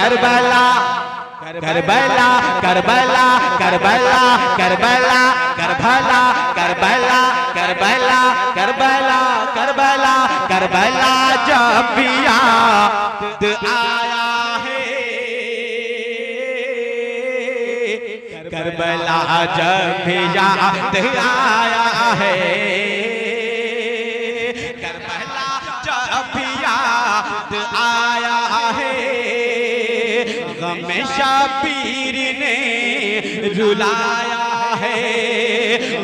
Karbala Karbala Karbala Karbala Karbala Karbala Karbala Karbala Karbala Karbala Karbala जब भी याद आया है करबला जब भी याद आया है करबला जब भी याद आया है गम शबीर ने रुलाया है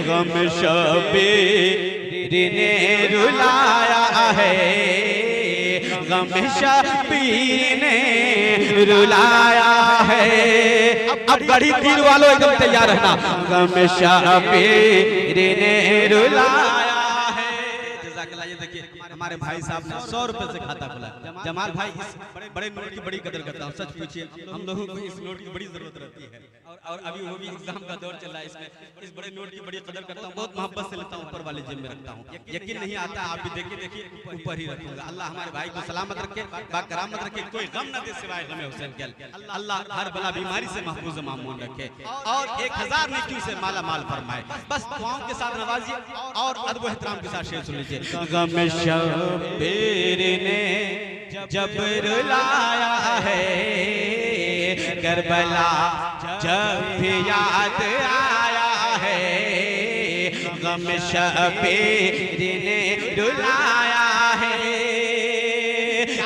गम शबीर ने रुलाया है गम शबीर ने रुलाया है। अब गढ़ी तीर वालों एकदम तैयार रहना। गम शबीर ने रुलाया है। जज़ाकल्लाह। ये देखिए हमारे भाई साहब ने 100 रुपए से खाता खोला। जमाल भाई इस बड़े नोट की बड़ी कदर करता हूँ। सच पूछिए हम लोगों को इस नोट की बड़ी जरूरत रहती है और अभी वो भी एग्जाम का दौर चल रहा है। इसमें इस बड़े नोट की बड़ी कदर करता हूँ। बहुत मोहब्बत से लेता हूँ। ऊपर वाले जेब में रखता हूँ। यकीन नहीं आता आप भी देखिए ऊपर ही रखूंगा। अल्लाह हमारे भाई को सलामत रखे बाकरामत रखे कोई गम न दे सिवाय गम हुसैन के। अल्लाह हर बला बीमारी से महफूज मामून रखे और 1000 नेकियों से माला माल फरमाए। बस दुआओं के साथ नवाजिए और अदब एहतराम के साथ शेर सुन लीजिए। गम शबीर ने जब रुलाया है करबला जब भी याद आया है गम शबीर ने रुलाया है।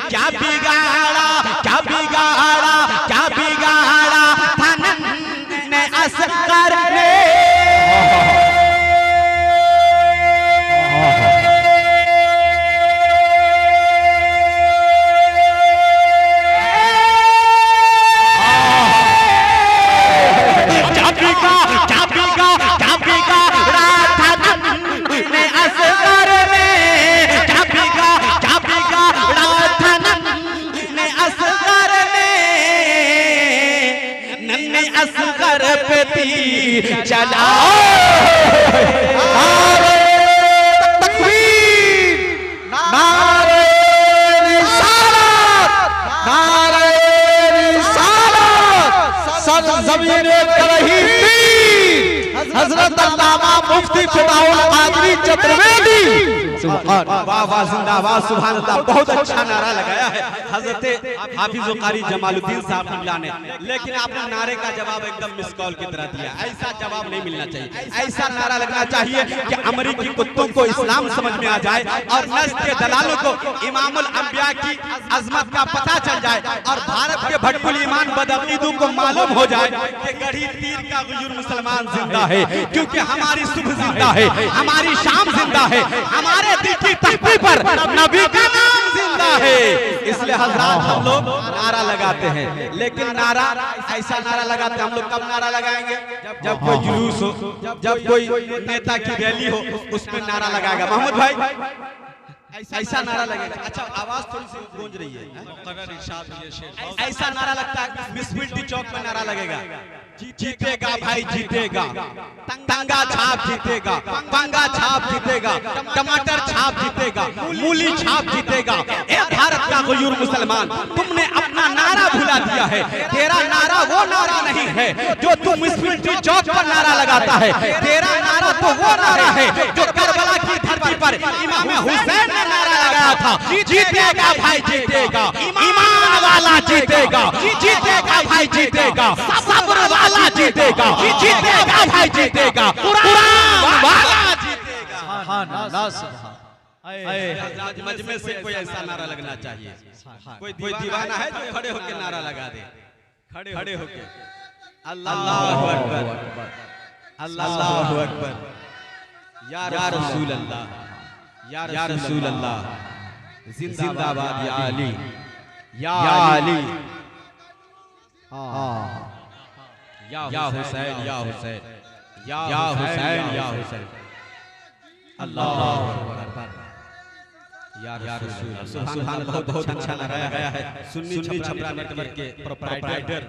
क्या बिगाड़ा क्या बिगाड़ा क्या बिगाड़ा था नन्हे असगर ने चला नारे तकबीर नारे रिसालत नारे रिसालत सरज़मीने करही हज़रत अल्लामा मुफ्ती फिदाउल कादरी चतुर्वेदी। वाह वाह जिंदाबाद सुभान अल्लाह। बहुत अच्छा नारा लगाया है हजरत हाफिज कारी जमालुद्दीन साहब किबला ने। लेकिन आपने नारे का जवाब एकदम मिस कॉल की तरह दिया। ऐसा जवाब नहीं मिलना चाहिए। ऐसा नारा लगना चाहिए कि अमरीकी कुत्तों को इस्लाम समझ में आ जाए और नस्ल के दलालों को इमामुल अंबिया की अजमत का पता चल जाए और भारत के भटकुल ईमान बदअकीदों को मालूम हो जाए कि गढ़ी तीर का गुजूर मुसलमान जिंदा है क्योंकि हमारी सुबह जिंदा है हमारी शाम जिंदा है हमारे दिल की तख्ती पर नबी का नाम जिंदा है। इसलिए हजरात हम लोग नारा लगाते हैं लेकिन नारा ऐसा नारा लगाते हैं। हम लोग कब नारा लगाएंगे जब कोई जुलूस हो जब कोई नेता की रैली हो उसमें नारा लगाएगा। मोहम्मद भाई ऐसा नारा लगेगा। अच्छा आवाज थोड़ी सी गूंज रही है। ऐसा नारा लगता है म्युनिसिपैलिटी चौक में नारा लगेगा जीतेगा भाई जीतेगा तंगा छाप जीतेगा पंगा छाप जीतेगा टमाटर छाप जीतेगा मूली छाप जीतेगा। ए भारत का गुजूर मुसलमान तुमने अपना नारा भुला दिया है। तेरा नारा वो नारा नहीं है जो तुम म्युनिसिपैलिटी चौक पर नारा लगाता है। तेरा नारा तो वो नारा है जो करबला की धरती पर इमाम हुसैन ने नारा लगाया था जीतेगा भाई जीतेगा ईमान वाला जीतेगा जीतेगा भाई जीतेगा सब्र वाला जीतेगा जीतेगा भाई जीतेगा कुरान वाला जीतेगा। मजमे से कोई ऐसा नारा लगना चाहिए। कोई दीवाना है जो खड़े होकर नारा लगा दे। खड़े होकर अल्लाहु अकबर अल्लाहु अकबर या रसूल अल्लाह या रसूल अल्लाह जिंदाबाद या अली या अली या हुसैन या हुसैन या हुसैन या हुसैन अल्लाहु अकबर या रसूल सुभान अल्लाह। बहुत अच्छा लगाया गया है। सुन्नी छपरा नेटवर्क के प्रोप्राइटर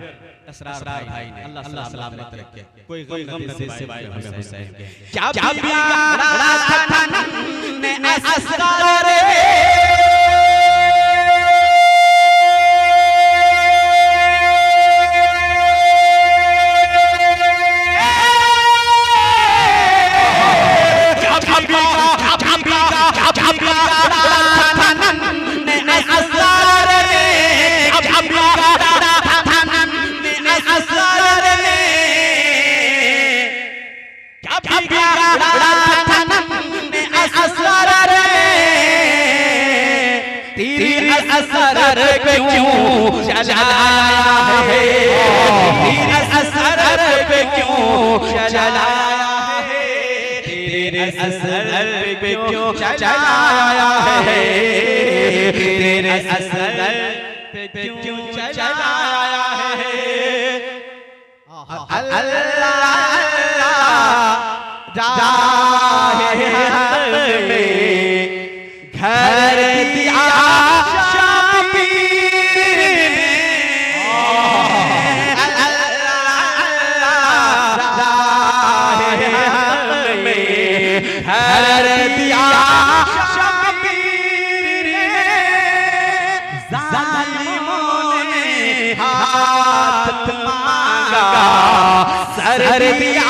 असरार भाई ने अल्लाह सलामत रखे। कोई गम न दे सिवाय हुसैन के। क्या बिगाड़ा था नन्हे असगर चलाया है, तेरे असर पे क्यों चलाया है, तेरे असर पे क्यों चलाया है, तेरे असर पे क्यों चलाया है। अल्लाह राहे में घर दिया शबीर ने, अल्लाह राहे में घर दिया शबीर ने, जालिमों ने हाथ मांगा सर दिया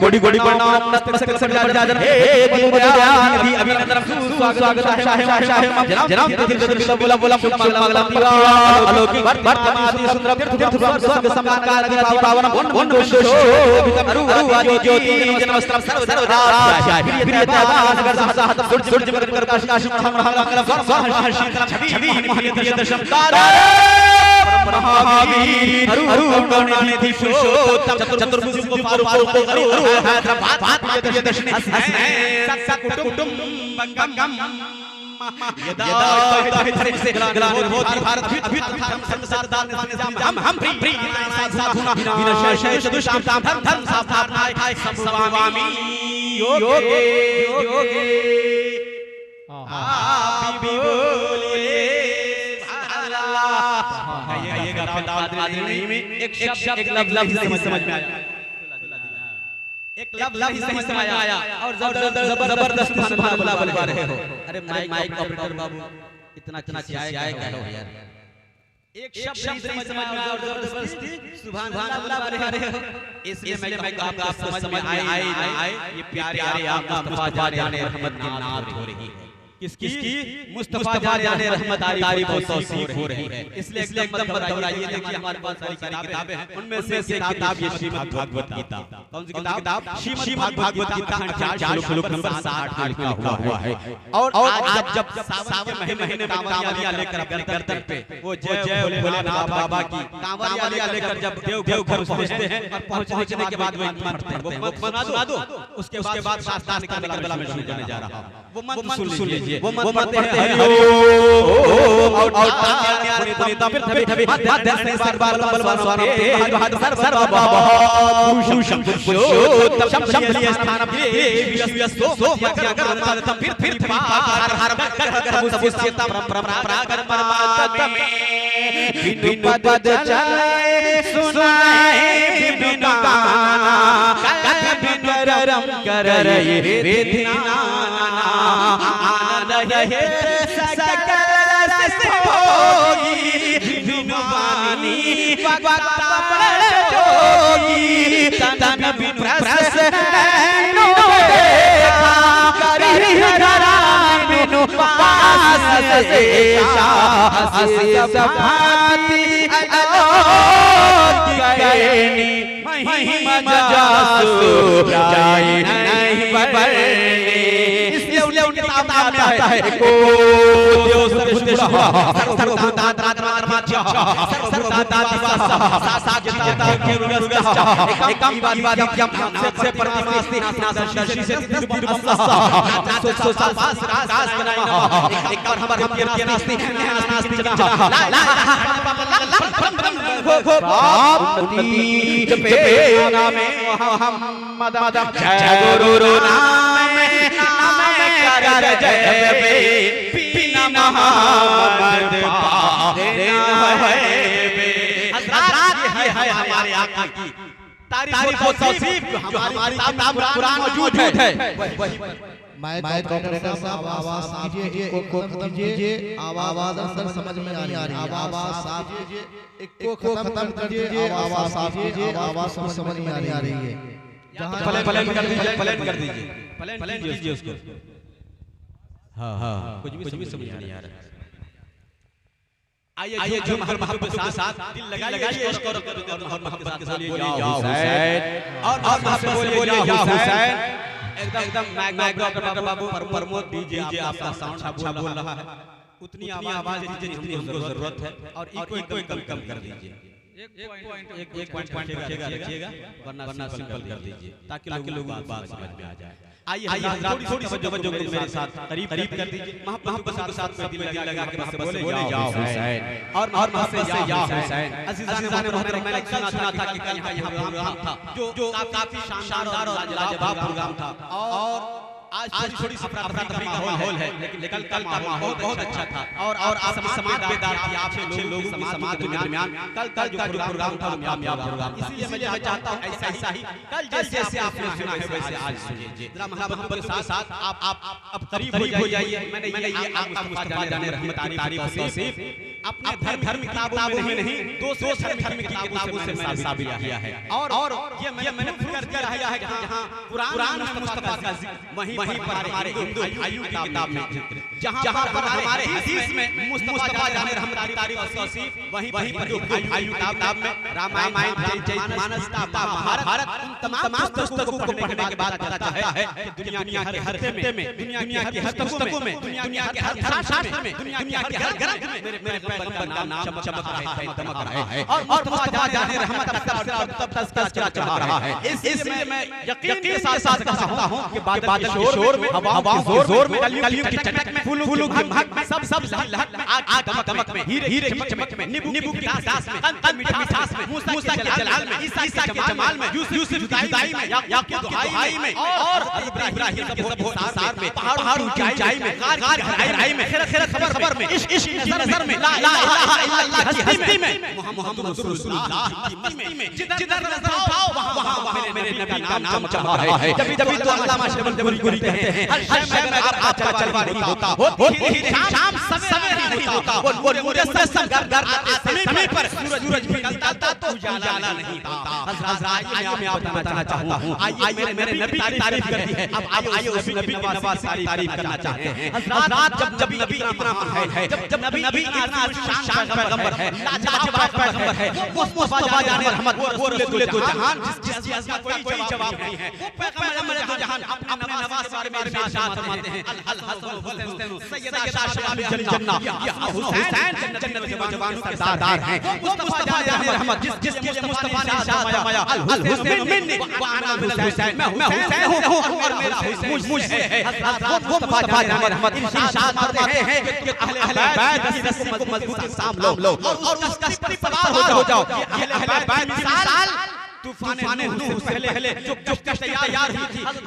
गोड़ी गोड़ी पढ़ना नतमस्तक सर जाजन हे गुरुद्वारा दी अभिनंदन स्वागत है शाह जनाब दिल बोला बोला मंगलम दीवा अलौकिक वर्तमादि सुंदर तीर्थ स्वर्ग समाकार पावन वन शो अरुवादी ज्योति नमस्कार सर्वदा प्रियता नगर सहत सूरज मकर प्रकाश मंगलम छवि महनीय दर्शन महावीर करुणानिधि पुरुषोत्तम चतुर्भुज पार हैदराबाद ये दर्शन सत्सा कुटुंबकम यदा धर्म से गलानिर्भोति भारत हित संसार दान निजाम हम प्रिय साधुना विनशय दुष्कृताम धर्म स्थापनाय संभवामि योगे योगे आप भी बोलिए गाइएगा आदमी में एक शब्द एक लफ्ज समझ में आया, एक लफ्ज सही समझ आया और जबरदस्त बोला बोल रहे हो। अरे माइक ऑपरेटर बाबू इतना चाय क्या हो यार, एक शब्द समझ में आया और जबरदस्ती सुभान अल्लाह बोल रहे हो। इसलिए मैं आपको समझ में आए ये प्यारे आका मुस्तफा जाने रहमत की नात हो रही है। किसकी? मुस्तफा जाने रहमत तारीफ और तौसीफ हो रही है। इसलिए एकदम घबराइए, देखिए हमारे पास सारी किताबें हैं, उनमें से एक किताब ये श्रीमद् भागवत गीता। कौन सी किताब? श्रीमद् भागवत गीता 4 नंबर 60 लिखा हुआ है। और आज जब सावन महीने में कांवरिया लेकर अपने गर्दन पे वो जय भोलेनाथ बाबा की कांवरिया लेकर जब देवघर पहुंचते हैं और पहुंचने के बाद वो मंत्र पढ़ते हैं, वो सुना दो। उसके बाद शास्त्र निकल करबला में शुरू करने जा रहा हूं। वो मंत्र सुन लीजिए। वो मंत्र है हरि ओम और पुनीता फिर थबे मध्य से सरबार बलवान स्वामी हर सर्व बाबा पुरुषम पुरुषोत्तम शंभलिय स्थान विश्वसो मकर फिर हर सबुस्यतम प्रागत परमात्मा बिनु पद चले सुनाए बिनु गाना कभी नरम कर रहे वेदना रहे सकल से होगी बिनु बानी वक्ता पर जोगी तन बिनु प्रश्न नो देखा करी हरा बिनु पास से शासी सभाती अलौकिकनी महिमा जासु जाए नहीं बरनी। इसलिए उनके नाम में आता है को देव सर्वभूतेषु सर्वभूतात्मात्माच्य सर्वभूतादिवासः साक्षात् केरुगस्च एकम विवादित्यम से प्रतिमास्ति नादर्शी से तिरुपतिमस्सः नासो सापास रास बनाइनः एक बार हमारे कीर्ति नास्ति नास्ति जनः ला उन्नति जपे नामे मोहम्मद जय गुरु नामे कर जय बे बिना मोहम्मद पारे न है बे। हज़रात ये है हमारे आका की तारीफ और तौसीफ जो हमारी किताब कुरान मौजूद है। माइक ऑपरेटर साहब आवाज कीजिए, को खत्म कीजिए, आवाज अंदर समझ में नहीं आ रही, आवाज साफ कीजिए, एक को खत्म कर दीजिए, आवाज साफ कीजिए, आवाज समझ में नहीं आ रही है। प्लेन कर दीजिए, प्लेन कर दीजिए, प्लेन कीजिए उसको। हाँ कुछ भी समझ नहीं आ रहा। आइए जो मोहब्बत के साथ दिल लगाइए इश्क और मोहब्बत के साथ बोलिए या हुसैन और बोलिए या हुसैन। एकदम डॉक्टर बाबू प्रमोद दीजिए आपका साउंड बोल रहा है, उतनी आवाज दीजिए हमको जरूरत है और कोई कम कर दीजिए। एक पॉइंट रखिएगा वरना सिंपल कर दीजिए ताकि लोगों को बात समझ में आ जाए। आइए थोड़ी तवज्जो मेरे साथ करीब कर दीजिए। मोहब्बत के साथ कोई दिल लगा के बस बोले या हुसैन और मोहब्बत से या हुसैन। अज़ीज़ान मोहतरम, मैंने सुना था कि यहाँ प्रोग्राम था जो काफी शानदार और लाजवाब प्रोग्राम था और आज थोड़ी सी अफरा-तफरी का माहौल है, लेकिन कल का माहौल बहुत अच्छा था और आप समाज बेदार थी, आप अच्छे लोगों की समाज के दरमियान कल जो प्रोग्राम था कामयाब प्रोग्राम था। इसलिए मैं चाहता हूं ऐसा ही कल जैसे आपने सुना है वैसे आज सुनिए। जरा मोहब्बत के साथ आप अब करीब हो जाइए। मैंने ये मुस्तफा जाने रहमत तारीफ तौसीफ अपने धर्म किताबों में नहीं, दूसरे धर्म की किताबों से मैंने साबित किया है और ये मैंने फिक्र किया है कि जहां कुरान में मुस्तफा का जिक्र वहीं पर हमारे हिंदू भाइयों की किताब में जहां पर हमारे हदीस में मुस्तफा जाने रहमत तारीफ तौसीफ वहीं पर जो भाइयों की किताब में रामायण चरितमानस महाभारत तमाम पुस्तकों को पढ़ने के बाद पता है कि दुनिया के हर हिस्से में, दुनिया के हर पुस्तकों में, दुनिया के हर शास्त्र में, दुनिया के हर ग्रंथ में मेरे पैगंबर का नाम चमक रहा है, दमक रहा है और मुस्तफा जाने रहमत का तज़किरा चमक रहा है। इसलिए मैं यकीन के साथ कहता हूं कि बादल के शोर में, हवाओं के जोर में, कलियों की चटक में, फूलों की महक में, सब लहक में, आग दमक में, हीरे की चमक में, नींबू की खटास में, तन मिठास में, मूसा के जलाल में, ईसा के जमाल में, यूसुफ की जुदाई में, याकूब की दुहाई में और इब्राहिम के सबोसार में, पहाड़ ऊंचाई में, कार गहराई में, खैर खबर में, इश्क की नजर में, ला इलाहा इल्लल्लाह की हस्ती में, मोहम्मद रसूलुल्लाह की मस्ती में, जिधर नजर आओ वहां मेरे नबी का नाम चमक रहा है। जब तो अल्लामा शबनपुरी कहते हैं हर शय में अगर आपका जलवा नहीं होता शाम सवेरा नहीं होता वो मुजस्सम घर आते समय पर सूरज भी निकलता तो उजाला नहीं होता। हज़रात आइए मैं आपको बताना चाहता हूं, आइए मेरे नबी की तारीफ कर दी है, अब आइए उस नबी की नवाज़ की तारीफ करना चाहते हैं। हज़रात जब नबी इतना महान है, जब नबी इतना शान पैगंबर है, लाजवाब पैगंबर है, वो मुस्तफा जाने रहमत वो रसूल दो जहान जिसकी अज़मत कोई जवाब नहीं है, वो पैगंबर दो जहान अपने नवाज़ के बारे में इरशाद फरमाते हैं अल हसन वल हुसैन सैयदा शाबाब जन्नत या हुसैन जन्नत के जवानों के सरदार हैं। वो मुस्तफा जाने रहमत जिसके मुस्तफा ने इरशाद फरमाया अल हुसैन मिन्नी व अना मिनल हुसैन, मैं हुसैन हूं और मेरा हुसैन मुझसे है। हज़रत वो मुस्तफा जाने रहमत इरशाद फरमाते हैं कि अहले बैत की रस्सी को मजबूती से थाम लो और उस कश्ती पर सवार हो जाओ। अहले बैत की मिसाल तूफान नूह से पहले जो कश्ती तैयार हुई थी, हज़रत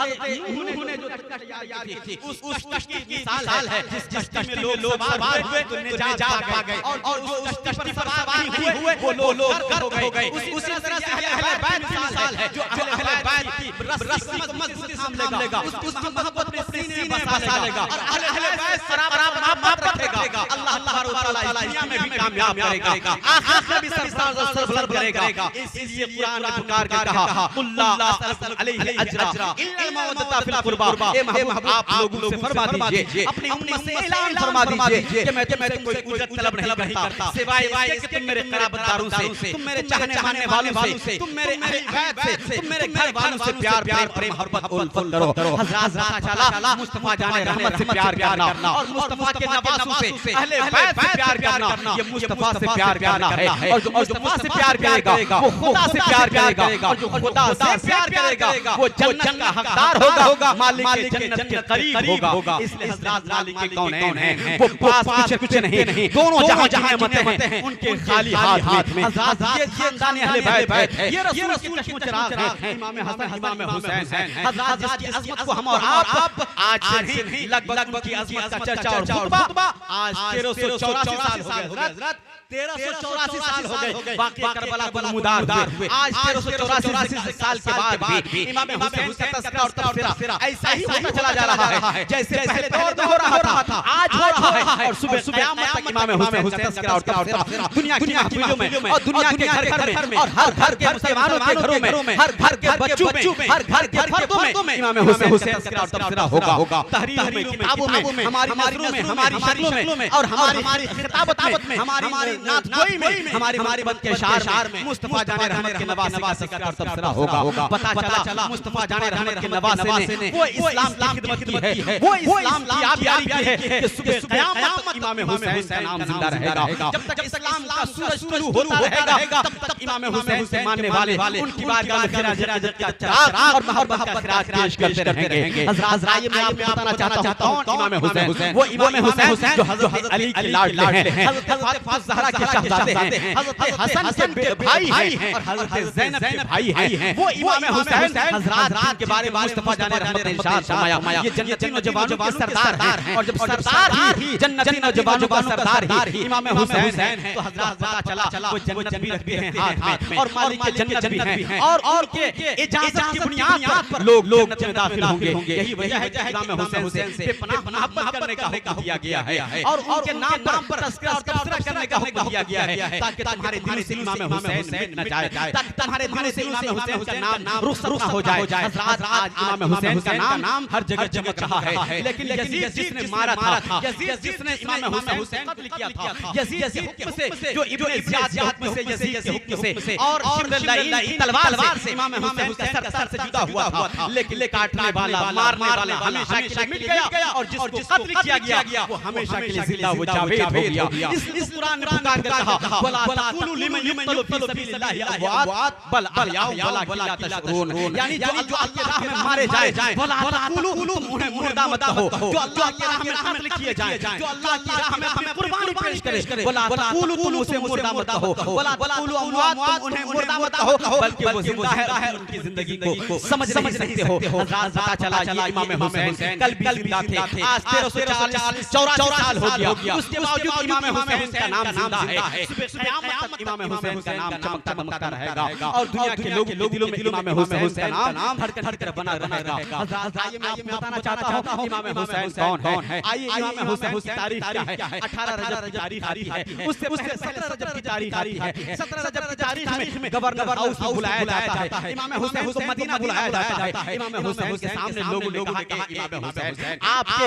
नूह ने जो कश्ती तैयार की थी उस कश्ती की मिसाल है जिस कश्ती में लोग सवार हुए तो निजात पा गए और जो उस कश्ती पर सवार नहीं हुए वो लोग गर्क हो गए। उसी तरह से अहले बैत की मिसाल है जो अहले बैत की रस्सी को मजबूती से थाम लेगा, उस मोहब्बत में सीने में बसा लेगा और अहले बैत सराब मोहब्बत रखेगा। अल्लाह तआला दुनिया में भी कामयाब करेगा, आखिरत में भी सरफराज करेगा। इसलिए कुरान पुकार के कहा कुल्ला असअलुकुम अलैहि अजरा इल्ला मवद्दता फिल कुर्बा। ए महबूब आप लोगों से फरमा दीजिए, अपनी उम्मत से ऐलान फरमा दीजिए कि मैं तुमसे कोई उजरत तलब नहीं करता सिवाय इसके तुम मेरे क़राबतदारों से, तुम मेरे चाहने मानने वालों से, तुम मेरे अहले बैत से, तुम मेरे घर वालों से प्यार प्रेम मोहब्बत उल्फत करो। हज़रत ताला मुस्तफा जाने रहमत से प्यार करना और मुस्तफा के नवासों से अहले बैत से प्यार करना ये मुस्तफा से प्यार करना है। और जो मुस्तफा से प्यार करेगा वो खुदा से प्यार करेगा और जो खुदा से प्यार करेगा वो जन्नत का हकदार होगा, मालिक जन्नत के करीब होगा। इसलिए हज़रत मालिक के कौनैन हैं वो पास कुछ नहीं, दोनों जहां मते हैं उनके खाली हाथ में। हज़रत ये खानदान अहले बैत है, ये रसूल के चश्मो चिराग हैं, इमाम हसन इमाम हुसैन हैं। हज़रत जिसकी अज़मत को हम और आप आज से नहीं लगभग की अज़मत का चर्चा और खुतबा आज 1384 साल हो गए। हज़रत 1384 साल हो गए वाक़या करबला नमूदार हुए। आज 1384 साल के बाद भी इमाम हुसैन का तज़किरा और तबसरा ऐसा ही होता चला जा रहा है जैसे पहले दौर में हो रहा था, आज हो रहा है। और सुबह क़यामत तक इमाम हुसैन का तज़किरा और तबसरा दुनिया की महफिलों में और दुनिया के घर में और हर घर के मुसलमानों के घरों में, हर घर के बच्चों में, हर घर के फर्दों में इमाम हुसैन का तज़किरा और तबसरा होगा। तहरीरों में, किताबों में, हमारी नज़रों में, हमारी शक्लों में और हमारी खिताबत में, हमारी नाथगोई में हमारी मोहब्बत के शार में मुस्तफा जाने रहमत के नवासे का तबसरा होगा। पता चला मुस्तफा जाने रहमत के नवासे ने वो इस्लाम की खिदमत की है, वो इस्लाम की आबियारी की है कि सुबह क़यामत इमाम हुसैन का नाम जिंदा रहेगा। जब तक इस्लाम का सूरज शुरू होता रहेगा तब तक इमाम हुसैन से मानने वाले उनकी बारगाह में खिराज का चराग और मोहब्बत का खिराज पेश करते रहेंगे। हज़रात मैं आपको बताना चाहता हूं कौन इमाम हुसैन, वो इमाम हुसैन जो हज़रत अली के लाडले हैं, हज़रत फातिमा ज़हरा के शहज़ादे हैं, हज़रत हसन के भाई हैं और हज़रत ज़ैनब के भाई हैं। वो इमाम हुसैन हज़रात के बारे में मुस्तफा जाने रहमत ने इरशाद फरमाया ये जन्नती नौजवानों के सरदार हैं, और जब सरदार ही जन्नती नौजवानों का सरदार ही इमाम हुसैन है तो हज़रत पता चला वो जन्नत भी रखते हैं हाथ में और मालिक के जन्नत भी हैं और उनके इजाजत की बुनियाद पर लोग जन्नत में दाखिल होंगे। यही वजह है कि इमाम हुसैन से बेपनाह मोहब्बत करने का हुक्म दिया गया है और उनके नाम पर तज़किरा और तबसरा करने का हुक्म दिया गया है ताकि तुम्हारे दिल से इमाम हुसैन मिट न जाए, ताकि तुम्हारे दिल से इमाम हुसैन का नाम रुखसत हो जाए। हज़रात आज इमाम हुसैन का नाम हर जगह चमक रहा है, लेकिन यजीद जिसने मारा था, यजीद जिसने इमाम हुसैन को कत्ल किया था, यजीद के हुक्म से जो इब्ने ज़ियाद के हुक्म से, यजीद के हुक्म से और शिरल की तलवार से इमाम हुसैन का सर से जुदा हुआ था, लेकिन काटने वाला मारने वाला हमेशा के लिए मिट गया और जिसको कत्ल किया गया वो हमेशा के लिए जिंदा वो जावेद हो गया। इस कुरान ने पुकार कर कहा वला तक़ूलू लिमन युक़तलु फी सबीलिल्लाहि अमवात बल अहयाउ वलाकिन ला तशऊरून, यानी जो अल्लाह की राह में मारे जाए वला तक़ूलू उन्हें मुर्दा मत कहो, जो अल्लाह की राह में कत्ल किए जाए, जो अल्लाह की राह में अपनी कुर्बानी पेश करे, वला तक़ूलू तुम उसे मुर्दा मत कहो, वला तक़ूलू अमवात उन्हें मुर्दा मत कहो, बल्कि वो जिंदा है, उनकी जिंदगी को समझ नहीं सकते हो। हज़रात पता चला इमाम हुसैन कल भी जिंदा थे, आज 1344 साल हो गया, उसके बावजूद इमाम हुसैन का नाम जिंदा है। सुबह क़यामत तक इमाम हुसैन का नाम चमकता रहेगा और दुनिया के लोग दिलों में इमाम हुसैन का नाम धड़कन बना रहेगा। हज़रात आइए मैं आपको बताना चाहता हूं इमाम हुसैन कौन है। आइए इमाम हुसैन की तारीख क्या है। 18 रजब की तारीख आती है, उससे 17 रजब की तारीख आती है। 17 रजब की तारीख में गवर्नर हाउस में बुलाया जाता है, इमाम हुसैन को मदीना बुलाया जाता है। इमाम हुसैन के सामने लोगों ने कहा इमाम हुसैन आपके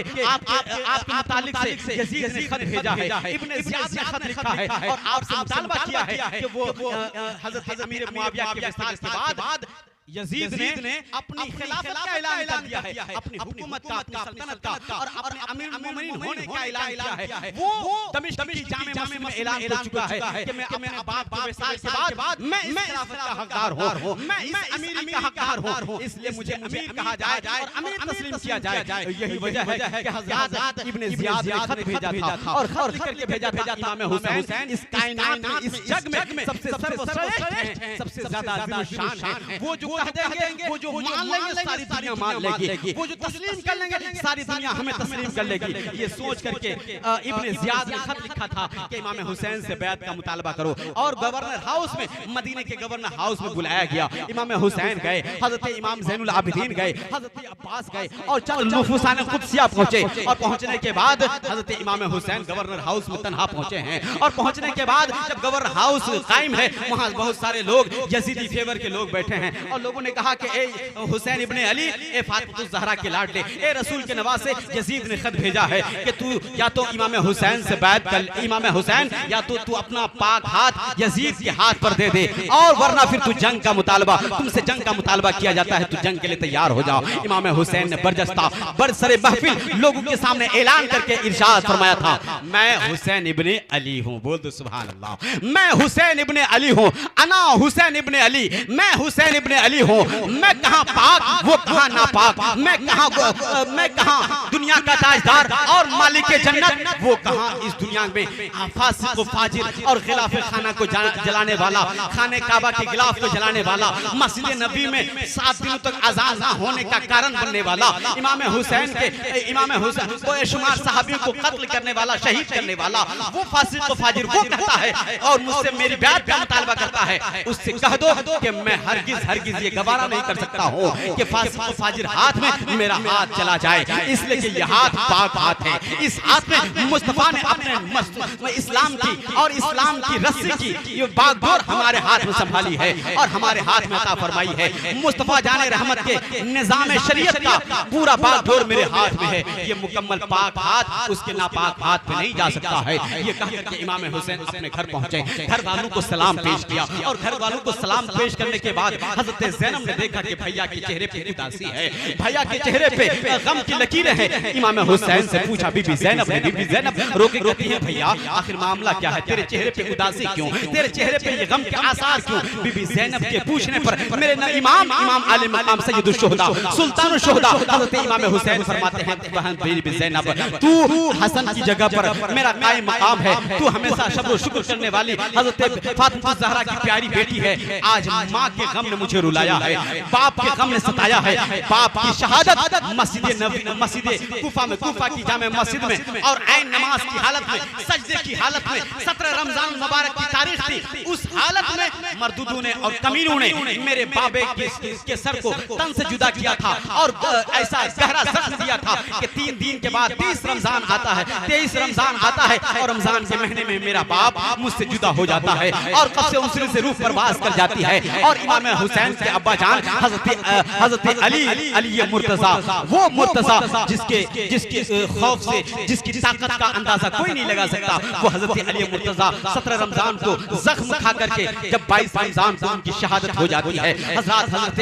मुतालिक से यजीद ने खत भेजा है, इब्ने ज़ियाद ने खत लिखा है और आपसे मुतालबा किया है कि वो हज़रत अमीर मुआविया के विसाल के बाद यजीद ने अपनी खिलाफत का ऐलान कर दिया है, अपनी हुकूमत का, अपनी सल्तनत का और अपने अमीर मोमिनीन होने का ऐलान किया है। वो दमिश्क की जामे मस्जिद में ऐलान कर चुका है कि मैं अपने बाप के विसाल के बाद मैं इस खिलाफत का हकदार हूं, मैं इस अमीरी का हकदार हूं, इसलिए मुझे अमीर कहा जाए और अमीर तस्लीम किया जाए। यही वजह है कि हज़रत इब्ने ज़ियाद ने खत भेजा था और खत लिख करके भेजा था इमाम हुसैन इस कायनात में, इस जग में सबसे सर्वश्रेष्ठ हैं, सबसे ज्यादा शान हैं। वो जो कह देंगे, वो जो मान लेंगे सारी दुनिया मान लेगी, वो जो तस्लीम कर लेंगे सारी दुनिया हमें तस्लीम कर लेगी। ये सोच करके इब्ने ज़ियाद ने खत लिखा था कि इमाम हुसैन से बैत का मुतालबा करो और गवर्नर हाउस में, मदीने के गवर्नर हाउस में बुलाया गया। इमाम हुसैन गए, हजरत इमाम ज़ैनुल आबिदीन गए, हजरत अब्बास गए और चंद नुफूसान क़ुद्सिया पहुंचे और पहुंचने के बाद हजरत इमाम हुसैन गवर्नर हाउस में तन्हा पहुंचे हैं और पहुंचने के बाद जब गवर्नर हाउस कायम है वहां बहुत सारे लोग यजीदी फेवर के लोग बैठे हैं और लोगों ने कहा कि ए हुसैन इब्ने अली, ए फातिमा ज़हरा के लाडले, ए रसूल के नवासे, यजीद ने खत भेजा है कि तू या तो इमाम हुसैन से बैत कर, इमाम हुसैन या तो तू अपना पाक हाथ यजीद के हाथ पर दे दे और वरना फिर तू जंग का मुतालबा, तुमसे जंग का मुतालबा किया जाता है, तू जंग के लिए तैयार हो जाओ। इमाम हुसैन ने बरजस्ता बरसरे महफिल लोगों के सामने ऐलान करके इरशाद फरमाया था, मैं हुसैन इब्ने अली हूं। बोल दो सुभान अल्लाह। मैं हुसैन इब्ने अली हूं, अना हुसैन इब्ने अली, मैं हुसैन इब्ने अली हूं। मैं कहां पाक, वो कहां नापाक, मैं कहां दुनिया का ताजदार और मालिक के जन्नत, वो कहां इस दुनिया में फासिक व फाजिर और खिलाफ खाना को जलाने वाला, खाने काबा के गिलाफ को जलाने वाला, मस्जिद नबी में 7 दिनों तक अजान ना होने का कारण बनने वाला, इमाम हुसैन को शुमार सहाबियों को कत्ल करने वाला, शहीद करने वाला, वो फासिक व फाजिर वो कहता है और मुझसे मेरी बैत का मुतालबा करता है, उससे कह दो कि मैं हरगिज ये गवारा नहीं कर सकता हूँ कि फाजिर हाथ में मेरा हाथ चला जाए, इसलिए कि ये हाथ पाक हाथ है। इस हाथ में मुस्तफा ने अपने इस्लाम की और इस्लाम की रस्सी की ये बागडोर हमारे हाथ में संभाली है और हमारे हाथ में अता फरमाई है। मुस्तफा जाने रहमत के निजाम शरीयत का पूरा बागडोर मेरे हाथ में है। ये मुकम्मल पाक हाथ उसके नापाक हाथ पे नहीं जा सकता है। ये कहकर के इमाम हुसैन अपने घर पहुंचे, घर वालों को सलाम पेश किया और घर वालों को सलाम पेश करने के बाद हजरत ज़ैनब ने देखा कि भैया के चेहरे पे उदासी है, भैया के चेहरे पे गम की लकीरें हैं। इमाम हुसैन से पूछा बीबी ज़ैनब ने, बीबी ज़ैनब रोके कहती है भैया आखिर मामला क्या है, तेरे चेहरे पे उदासी क्यों, तेरे चेहरे पे ये गम के आसार क्यों। बीबी ज़ैनब के पूछने पर मेरे इमाम आले मकाम सय्यदुश शुहदा सुल्तानुश शुहदा हजरत इमाम हुसैन फरमाते हैं बहन बीबी ज़ैनब तू हसन की जगह पर मेरा कायम मकाम है, तू हमेशा शब्र शुक्र करने वाली हजरत फातिमा ज़हरा की प्यारी बेटी है। आज माँ के गम ने मुझे रुलाया है, बाप के गम ने सताया है। बाप की शहादत मस्जिद कूफा की जामे मस्जिद में और ऐन नमाज की हालत में, सजदे की हालत में, 17 रमजान मुबारक की तारीख थी। उस हालत में मर्दूदों ने और कमीनों ने मेरे बाबे के सर को तन से जुदा किया था और ऐसा गहरा जख्म दिया था कि 3 दिन के बाद 30 रमजान आता है, 23 रमजान आता है और रमजान के महीने में मेरा बाप मुझसे जुदा हो जाता है और कब से उसने से रूह परवास कर जाती है। और इमाम हुसैन के अब्बा जान हजरत अली मुर्तजा, वो मुर्तजा जिसके खौफ से जिसकी ताकत का अंदाजा कोई नहीं लगा सकता, वो हजरत अली मुर्तजा 17 रमजान को जख्म खा करके जब 22 रमजान को उनकी शहादत हो जाती है, हजरत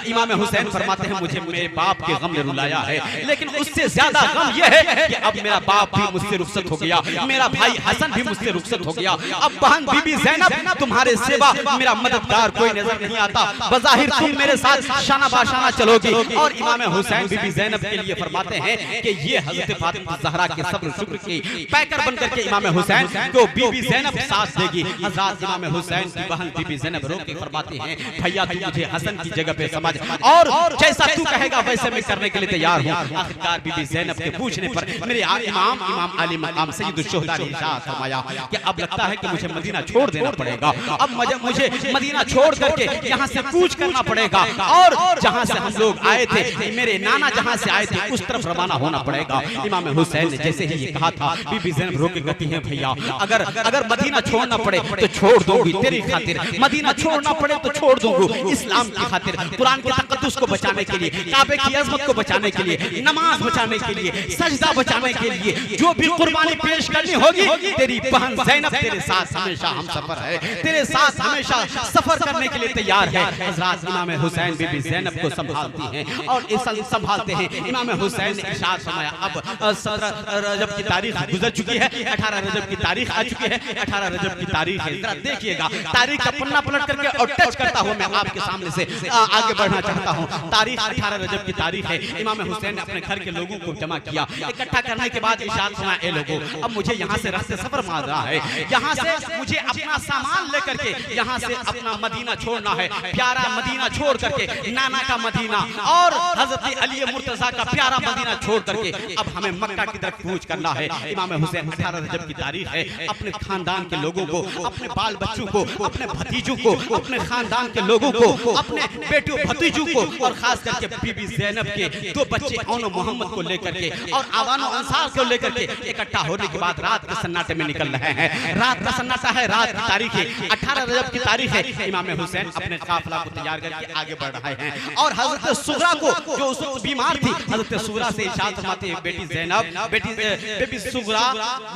इमाम हुसैन फरमाते हैं मुझे मेरे बाप के गम ने रुलाया है, लेकिन उससे ज्यादा गम यह है कि अब मेरा बाप भी मुझसे रुखसत हो गया, मेरा भाई हसन भी मुझसे रुखसत हो गया। अब बहन बीबी ज़ैनब तुम्हारे सिवा मेरा मददगार कोई नजर नहीं आता, बज़ाहिर तुम मेरे साथ शाना बाशाना चलोगी। और इमाम हुसैन बीबी ज़ैनब के लिए फरमाते हैं कि ये हजरत फातिमा ज़हरा के सब्र शुक्र की पैकर बनकर के इमाम हुसैन को बीबी ज़ैनब साथ देगी। हजरत इमाम हुसैन की बहन बीबी ज़ैनब रो के फरमाती हैं भैया तू मुझे हसन की जगह पे समझ और जैसा तू कहेगा वैसे मैं करने के लिए तैयार हूं। आखिरकार बीबी ज़ैनब के पूछने पर मेरे इमाम आली मकाम सय्यदुश शुहदा ने इरशाद फरमाया कि अब लगता है कि मुझे मदीना छोड़ देना पड़ेगा, अब मुझे मदीना छोड़ करके यहाँ से कूच करना पड़ेगा और जहाँ से हम लोग आए थे, मेरे नाना जहाँ से आए थे उस तरफ रवाना होना पड़ेगा। इमाम हुसैन ने जैसे ही ये कहा था बीबी ज़ैनब रो के कहती हैं भैया अगर मदीना छोड़ना पड़े तो छोड़ दूंगी तेरी खातिर, मदीना छोड़ना पड़े तो छोड़ दूंगी इस्लाम की खातिर, कुरान के तक़द्दुस को बचाने के लिए, काबे की अज़मत को बचाने के लिए, नमाज बचाने के लिए, सजदा बचाने के लिए जो भी कुर्बानी पेश करनी होगी तेरी बहन ज़ैनब तेरे साथ हमेशा हम सफर है, तेरे साथ हमेशा सफर करने के लिए तैयार है। हज़रत इमाम हुसैन बीबी ज़ैनब को संभालती हैं और संभालते हैं। इमाम हुसैन ने इरशाद फरमाया अब 17 रजब की तारीख गुजर चुकी है, 18 रजब की तारीख आ चुकी है, 18 रजब की तारीख है। जरा देखिएगा तारीख का पन्ना पलट करके और टच करता हुआ मैं आपके सामने से आगे बढ़ना चाहता हूँ। तारीख 18 रजब की तारीख है। इमाम हुसैन ने अपने घर के लोगों को जमा किया, इकट्ठा करने के बाद इरशाद फरमाया ए लोगों अब मुझे यहाँ से रास्ते सफर मार रहा है, यहाँ से मुझे अपना सामान लेकर के यहाँ से अपना मदीना छोड़ना है, प्यारा मदीना छोड़ करके नाना का मदीना और हजरत अली मुर्तजा का प्यारा मदीना छोड़ करके अब हमें मक्का की तरफ कूच करना है। इमाम हुसैन 18 रजब की तारीख है, अपने खानदान के लोगों को, अपने बाल बच्चों को, अपने भतीजों को, अपने खानदान के लोगों को, अपने बेटियों भतीजों को और खास करके बीबी ज़ैनब के 2 बच्चे औनो मोहम्मद को लेकर के और आवानो अंसार को लेकर के इकट्ठा होने के बाद रात के सन्नाटे में निकल रहे हैं। रात का सन्नाटा है, रात की तारीख है, 18 रजब की तारीख है। इमाम हुसैन अपने काफिला को तैयार करके आगे बढ़ रहे हैं और हजरत सुगरा को जो उस वक्त बीमार थी, हजरत सुगरा से इरशाद फरमाते हैं बेटी ज़ैनब, बेटी सुगरा,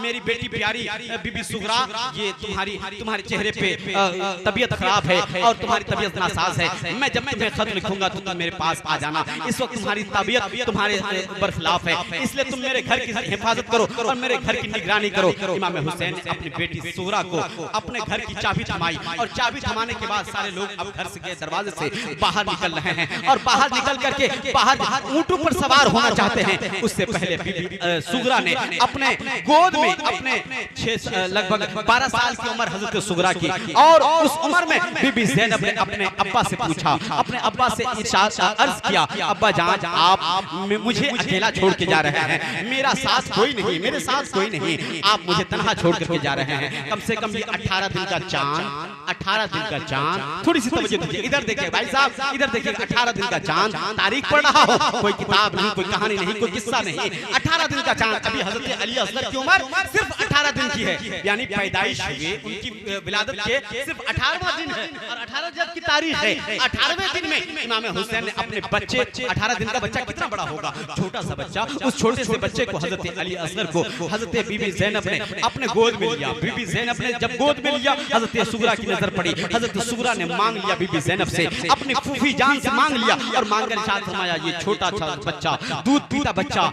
मेरी बेटी प्यारी बीबी सुगरा, ये तुम्हारे चेहरे पे तबीयत खराब है और तुम्हारी तबीयत नासाज है, मैं जब तुम्हें खत लिखूंगा तो तुम मेरे पास आ जाना। इस वक्त तुम्हारी तबीयत तुम्हारे बरखिलाफ है, इसलिए तुम मेरे घर की हिफाजत करो और मेरे घर की निगरानी करो। इमाम हुसैन ने अपनी बेटी सुगरा को अपने घर की चाबी थमाई और चाबी थमाने के बाद सारे लोग अब घर से दरवाजे से बाहर निकल रहे हैं और बाहर निकल करके बाहर ऊंटों पर सवार होना चाहते हैं। उससे पहले बीबी सुगरा ने अपने गोद में अपने लगभग 12 साल की उम्र हजरत सुगरा की और उस उम्र में बीबी ज़ैनब ने अपने अब्बा से पूछा, अपने अब्बा से इरशाद अर्ज किया अब्बा जान आप मुझे अकेला छोड़ के जा रहे हैं, मेरा साथ कोई नहीं, मेरे साथ कोई नहीं, आप मुझे तन्हा छोड़ करके जा रहे हैं। कम से कम ये 18 दिन का चांद 18 दिन का चांद, थोड़ी सी तवज्जो दीजिए, इधर देखिए भाई साहब, इधर देखिए, 18 दिन का चांद, तारीख पढ़ रहा हो, कोई किताब नहीं, कोई कहानी नहीं, कोई किस्सा नहीं, 18 दिन का चांद। अभी हजरत अली असगर की उम्र सिर्फ 18 दिन की है, यानी पैदाइश हुए, उनकी विलादत के सिर्फ 18वां दिन है और 18 जब की तारीख है, 18वें दिन में इमाम हुसैन ने अपने बच्चे, 18 दिन का बच्चा कितना बड़ा होगा, छोटा सा बच्चा, उस छोटे से बच्चे को हजरत अली असगर को हजरत बीबी ज़ैनब ने अपने गोद में लिया। बीबी ज़ैनब ने जब गोद में लिया, हजरत सुगरा की नजर पड़ी, हजरत सुगरा ने मांग लिया बीबी ज़ैनब से, अपनी फूफी जान से मांग लिया और मांगकर इरशाद फरमाया, ये छोटा सा बच्चा, दूध पीता बच्चा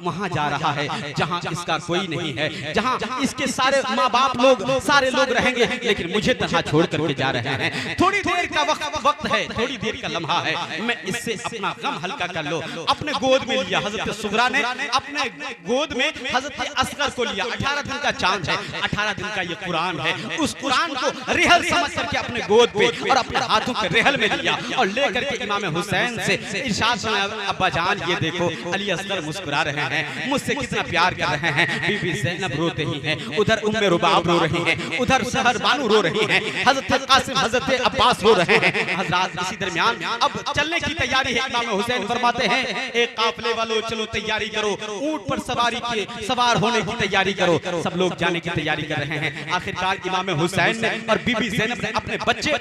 वहां जा रहा है जहां इसका कोई नहीं है, जहां इसके सारे माँ बाप लोग, सारे लोग रहेंगे, लेकिन मुझे तन्हा छोड़ करके जा रहे हैं। थोड़ी देर का वक्त है, थोड़ी देर का लम्हा है, मैं इससे अपना गम हल्का कर लो। अपने गोद में लिया हजरत सुगरा ने, अपने गोद में हजरत असगर को लिया। 18 दिन का चांद है, 18 दिन का ये कुरान है, उस कुरान को रेहल समझ करके अपने गोद पे और अपने हाथों के रेहल में लिया और लेकर के इमाम हुसैन से इरशाद सुनाया, अब्बा जान ये देखो अली असगर मुस्कुरा रहे हैं, मुझसे कितना प्यार कर रहे हैं। बीबी ज़ैनब रो रही हैं, उधर उम्मे रुबाब रो रही हैं, उधर सहर बानू रो रही हैं, हजरत कासिम हजरत अब्बास रो रहे हैं। हजरत इसी दरमियान अब चलने की तैयारी है। इमाम हुसैन फरमाते हैं, एक काफले वालों चलो तैयारी करो, ऊंट पर सवारी के सवार होने की तैयारी करो। सब लोग जाने की तैयारी कर रहे हैं। आखिरकार इमाम हुसैन ने और बीबी ज़ैनब ने अपने बच्चे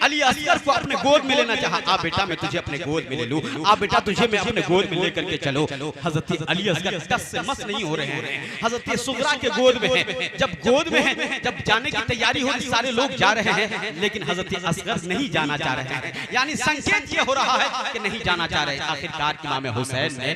अली असगर को अपने गोद में लेना चाहा। आ बेटा मैं तुझे अपने गोद में ले लूं, आ बेटा तुझे मैं अपने गोद में लेकर के चलो। हजरत अली असगर टस से मस नहीं हो रहे हैं, हजरत सुगरा के गोद में हैं। जब गोद में हैं, जब जाने की तैयारी हो रही, सारे लोग जा रहे हैं, लेकिन हजरत असगर नहीं जाना चाह रहे हैं, यानी संकेत ये हो रहा है कि नहीं जाना चाह रहे। आखिरकार इमाम हुसैन ने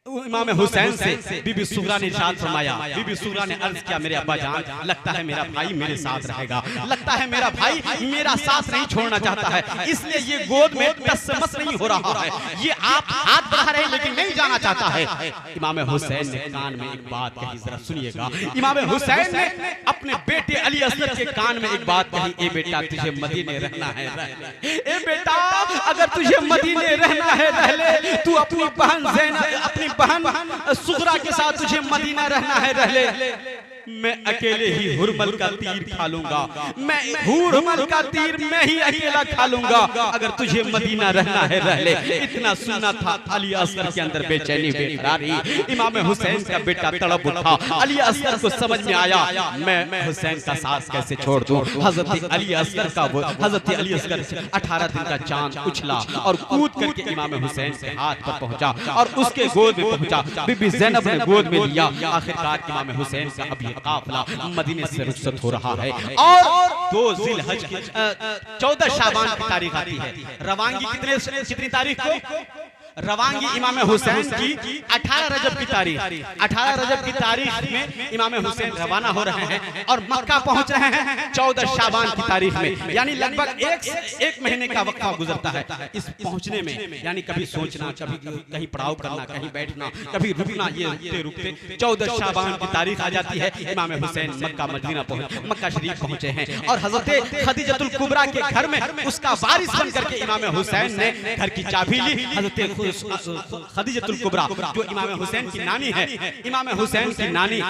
इमाम हुसैन से बीबी सुगरा ने इरशाद फरमाया, बीबी सुगरा ने अर्ज किया, मेरे अब्बा जान लगता है मेरा भाई मेरे साथ रहेगा, लगता है मेरा भाई मेरा साथ नहीं छोड़ना चाहता है, इसलिए ये गोद में टस से मस नहीं हो रहा है, ये आप हाथ बढ़ा रहे हैं लेकिन नहीं जाना चाहता है। इमाम हुसैन ने कान में एक बात कही, जरा सुनिएगा। इमाम हुसैन ने अपने बेटे अली असगर के कान में एक बात कही, ए बेटा तुझे मदीने रहना है, ए बेटा अगर तुझे मदीने रहना है रह ले, तू अपनी बहन ज़ैनब, अपनी बहन सुगरा के साथ तुझे मदीना रहना है रह ले। मैं अकेले ही हुरमल का तीर खा लूंगा, मैं हुरमल का तीर मैं ही अकेला खा लूंगा, अगर तुझे मदीना रहना है रह ले। इतना सुना था अली असगर के अंदर बेचैनी बेकरारी। इमाम हुसैन का बेटा तड़प उठा, अली असगर को समझ में आया मैं हुसैन का साथ कैसे छोड़ दूं। हजरत अली असगर का हजरत अली असगर 18 दिन का चांद उछला और कूद करके इमाम हुसैन के हाथ पर पहुंचा और उसके गोद में पहुंचा। बीबी ज़ैनब ने गोद में लिया। आखिरकार इमाम हुसैन का अब काफिला मदीने से रुखसत हो रहा है और 2 ज़िलहज की 14 शाबान की तारीख आती है। रवानगी कितनी तारीख को? रवानगी इमाम हुसैन की 18 रजब की तारीख, 18 रजब की तारीख में इमाम हुसैन रवाना हो रहे हैं और मक्का पहुंच रहे हैं 14 शाबान की तारीख में, यानी लगभग एक महीने का वक्फा गुजरता है इस पहुंचने में। यानी कभी सोचना, कभी कहीं पड़ाव करना, कहीं बैठना, कभी रुकना, ये रुकते रुकते 14 शाबान की तारीख आ जाती है। इमाम हुसैन मक्का शरीफ पहुंचे हैं और हजरत खदीजतुल कुबरा के घर में उसका वारिस बन करके इमाम हुसैन ने घर की चाबी ली। हजरत खदीजतुल कुबरा जो इमाम हुसैन की नानी है, इमाम हुसैन की नानी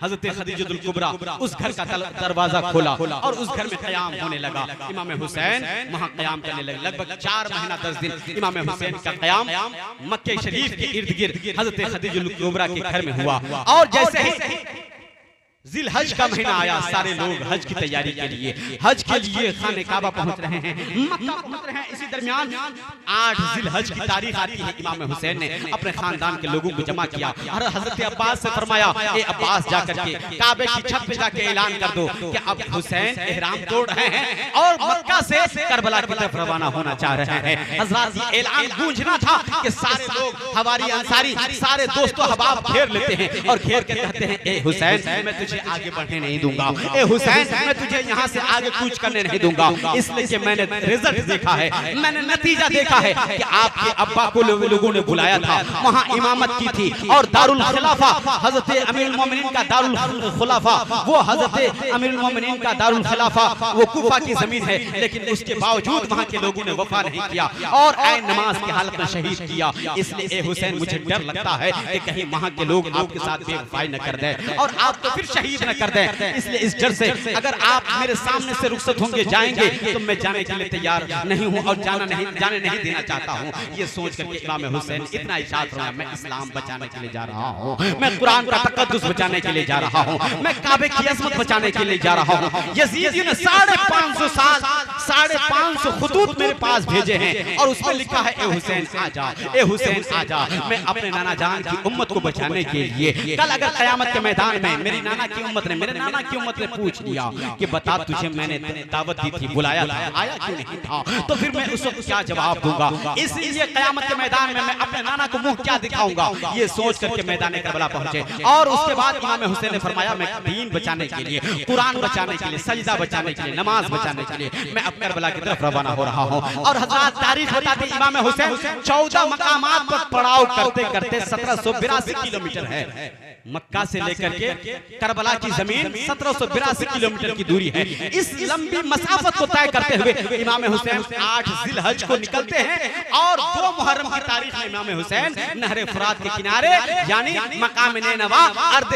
हजरत खदीजतुल कुबरा, उस घर का दरवाजा खोला और उस घर में क़याम होने लगा। इमाम हुसैन वहां क़याम करने लगे। लगभग 4 महीना 10 दिन इमाम हुसैन का क़याम मक्के शरीफ के इर्द गिर्द हजरत खदीजतुल कुबरा के घर में हुआ। और जैसे ही ज़िलहज का महीना आया, सारे लोग हज की तैयारी के लिए हज के लिए खाने काबा पहुंच रहे हैं, मक्का पहुंच रहे हैं। इसी दरमियान 8 ज़िलहज की तारीख आती है। इमाम हुसैन ने अपने खानदान के लोगों को जमा किया और हजरत अब्बास से फरमाया, ए अब्बास जाकर के काबे की छत पे जाके ऐलान कर दो कि अब हुसैन एहराम तोड़ रहे हैं और मक्का से करबला की तरफ रवाना होना चाह रहे हैं। हजरत ये ऐलान गूंजना था कि सारे लोग हवारी अंसारी सारे दोस्तों अहबाब घेर लेते हैं और घेर के कहते हैं, ए हुसैन मैं तुझे आगे बढ़ने नहीं दूंगा, ए हुसैन मैं तुझे यहाँ से आगे कूच करने नहीं दूंगा, इसलिए कि मैंने रिजल्ट देखा है, मैंने नतीजा देखा है कि आपके अब्बा को लोगों ने बुलाया था, वहाँ इमामत की थी और दारुल खिलाफा हजरत अमीरुल मोमिनीन का दारुल खिलाफा, वो हजरत अमीरुल मोमिनीन का दारुल खिलाफा वो कूफा की जमीन है, लेकिन उसके बावजूद वहाँ के लोगों ने वफा नहीं किया और ऐन नमाज की हालत में शहीद किया। इसलिए ए हुसैन मुझे डर लगता है कि कहीं वहाँ के लोग आपके साथ बेवफाई न कर दें और आप तो फिर शहीद न कर दें। इसलिए इस डर से अगर आप मेरे सामने से रुखसत होंगे जाएंगे तो मैं जाने के लिए तैयार नहीं हूं और जाने नहीं देना चाहता हूं। ये सोच करके इमाम हुसैन इतना इशारा हुआ, मैं इस्लाम बचाने के लिए जा रहा हूं, मैं कुरान का तकद्दुस बचाने के लिए जा रहा हूं, मैं काबे की अजमत बचाने के लिए जा रहा हूं। यजीदियों ने 550 साल 550 खुतूत मेरे पास भेजे हैं और उसमें लिखा है ए हुसैन आजा, ए हुसैन आजा। मैं अपने नाना जान की उम्मत को बचाने के लिए कल अगर क़यामत के मैदान में मेरी नाना की उम्मत ने मेरे नाना की उम्मत ने पूछ लिया कि बता तुझे मैंने दावत दी थी, बुलाया था, आया क्यों नहीं था, तो फिर मैं उस वक्त क्या जवाब दूंगा। इसलिए क़यामत के मैदान में मैं अपने नाना को मुंह क्या दिखाऊंगा, ये सोच करके मैदान करबला पहुंचे। और उसके बाद इमाम हुसैन ने फरमाया मैं दीन बचाने के लिए, कुरान बचाने के लिए, सजदा बचाने के लिए, नमाज बचाने के लिए मैं अब करबला की तरफ रवाना हो रहा हूं। और हज़रात तारीख बताते इमाम हुसैन 14 मकामात पर पड़ाव करते करते 1782 किलोमीटर है। मक्का से लेकर के करबला की जमीन 1782 किलोमीटर की दूरी है। इस लंबी मसाफत को तय करते हुए इमाम हुसैन 8 जिलहज को निकलते हैं और 2 मुहर्रम की तारीख में इमाम हुसैन नहर फुरात के किनारे यानी मकाम नैनवा अर्द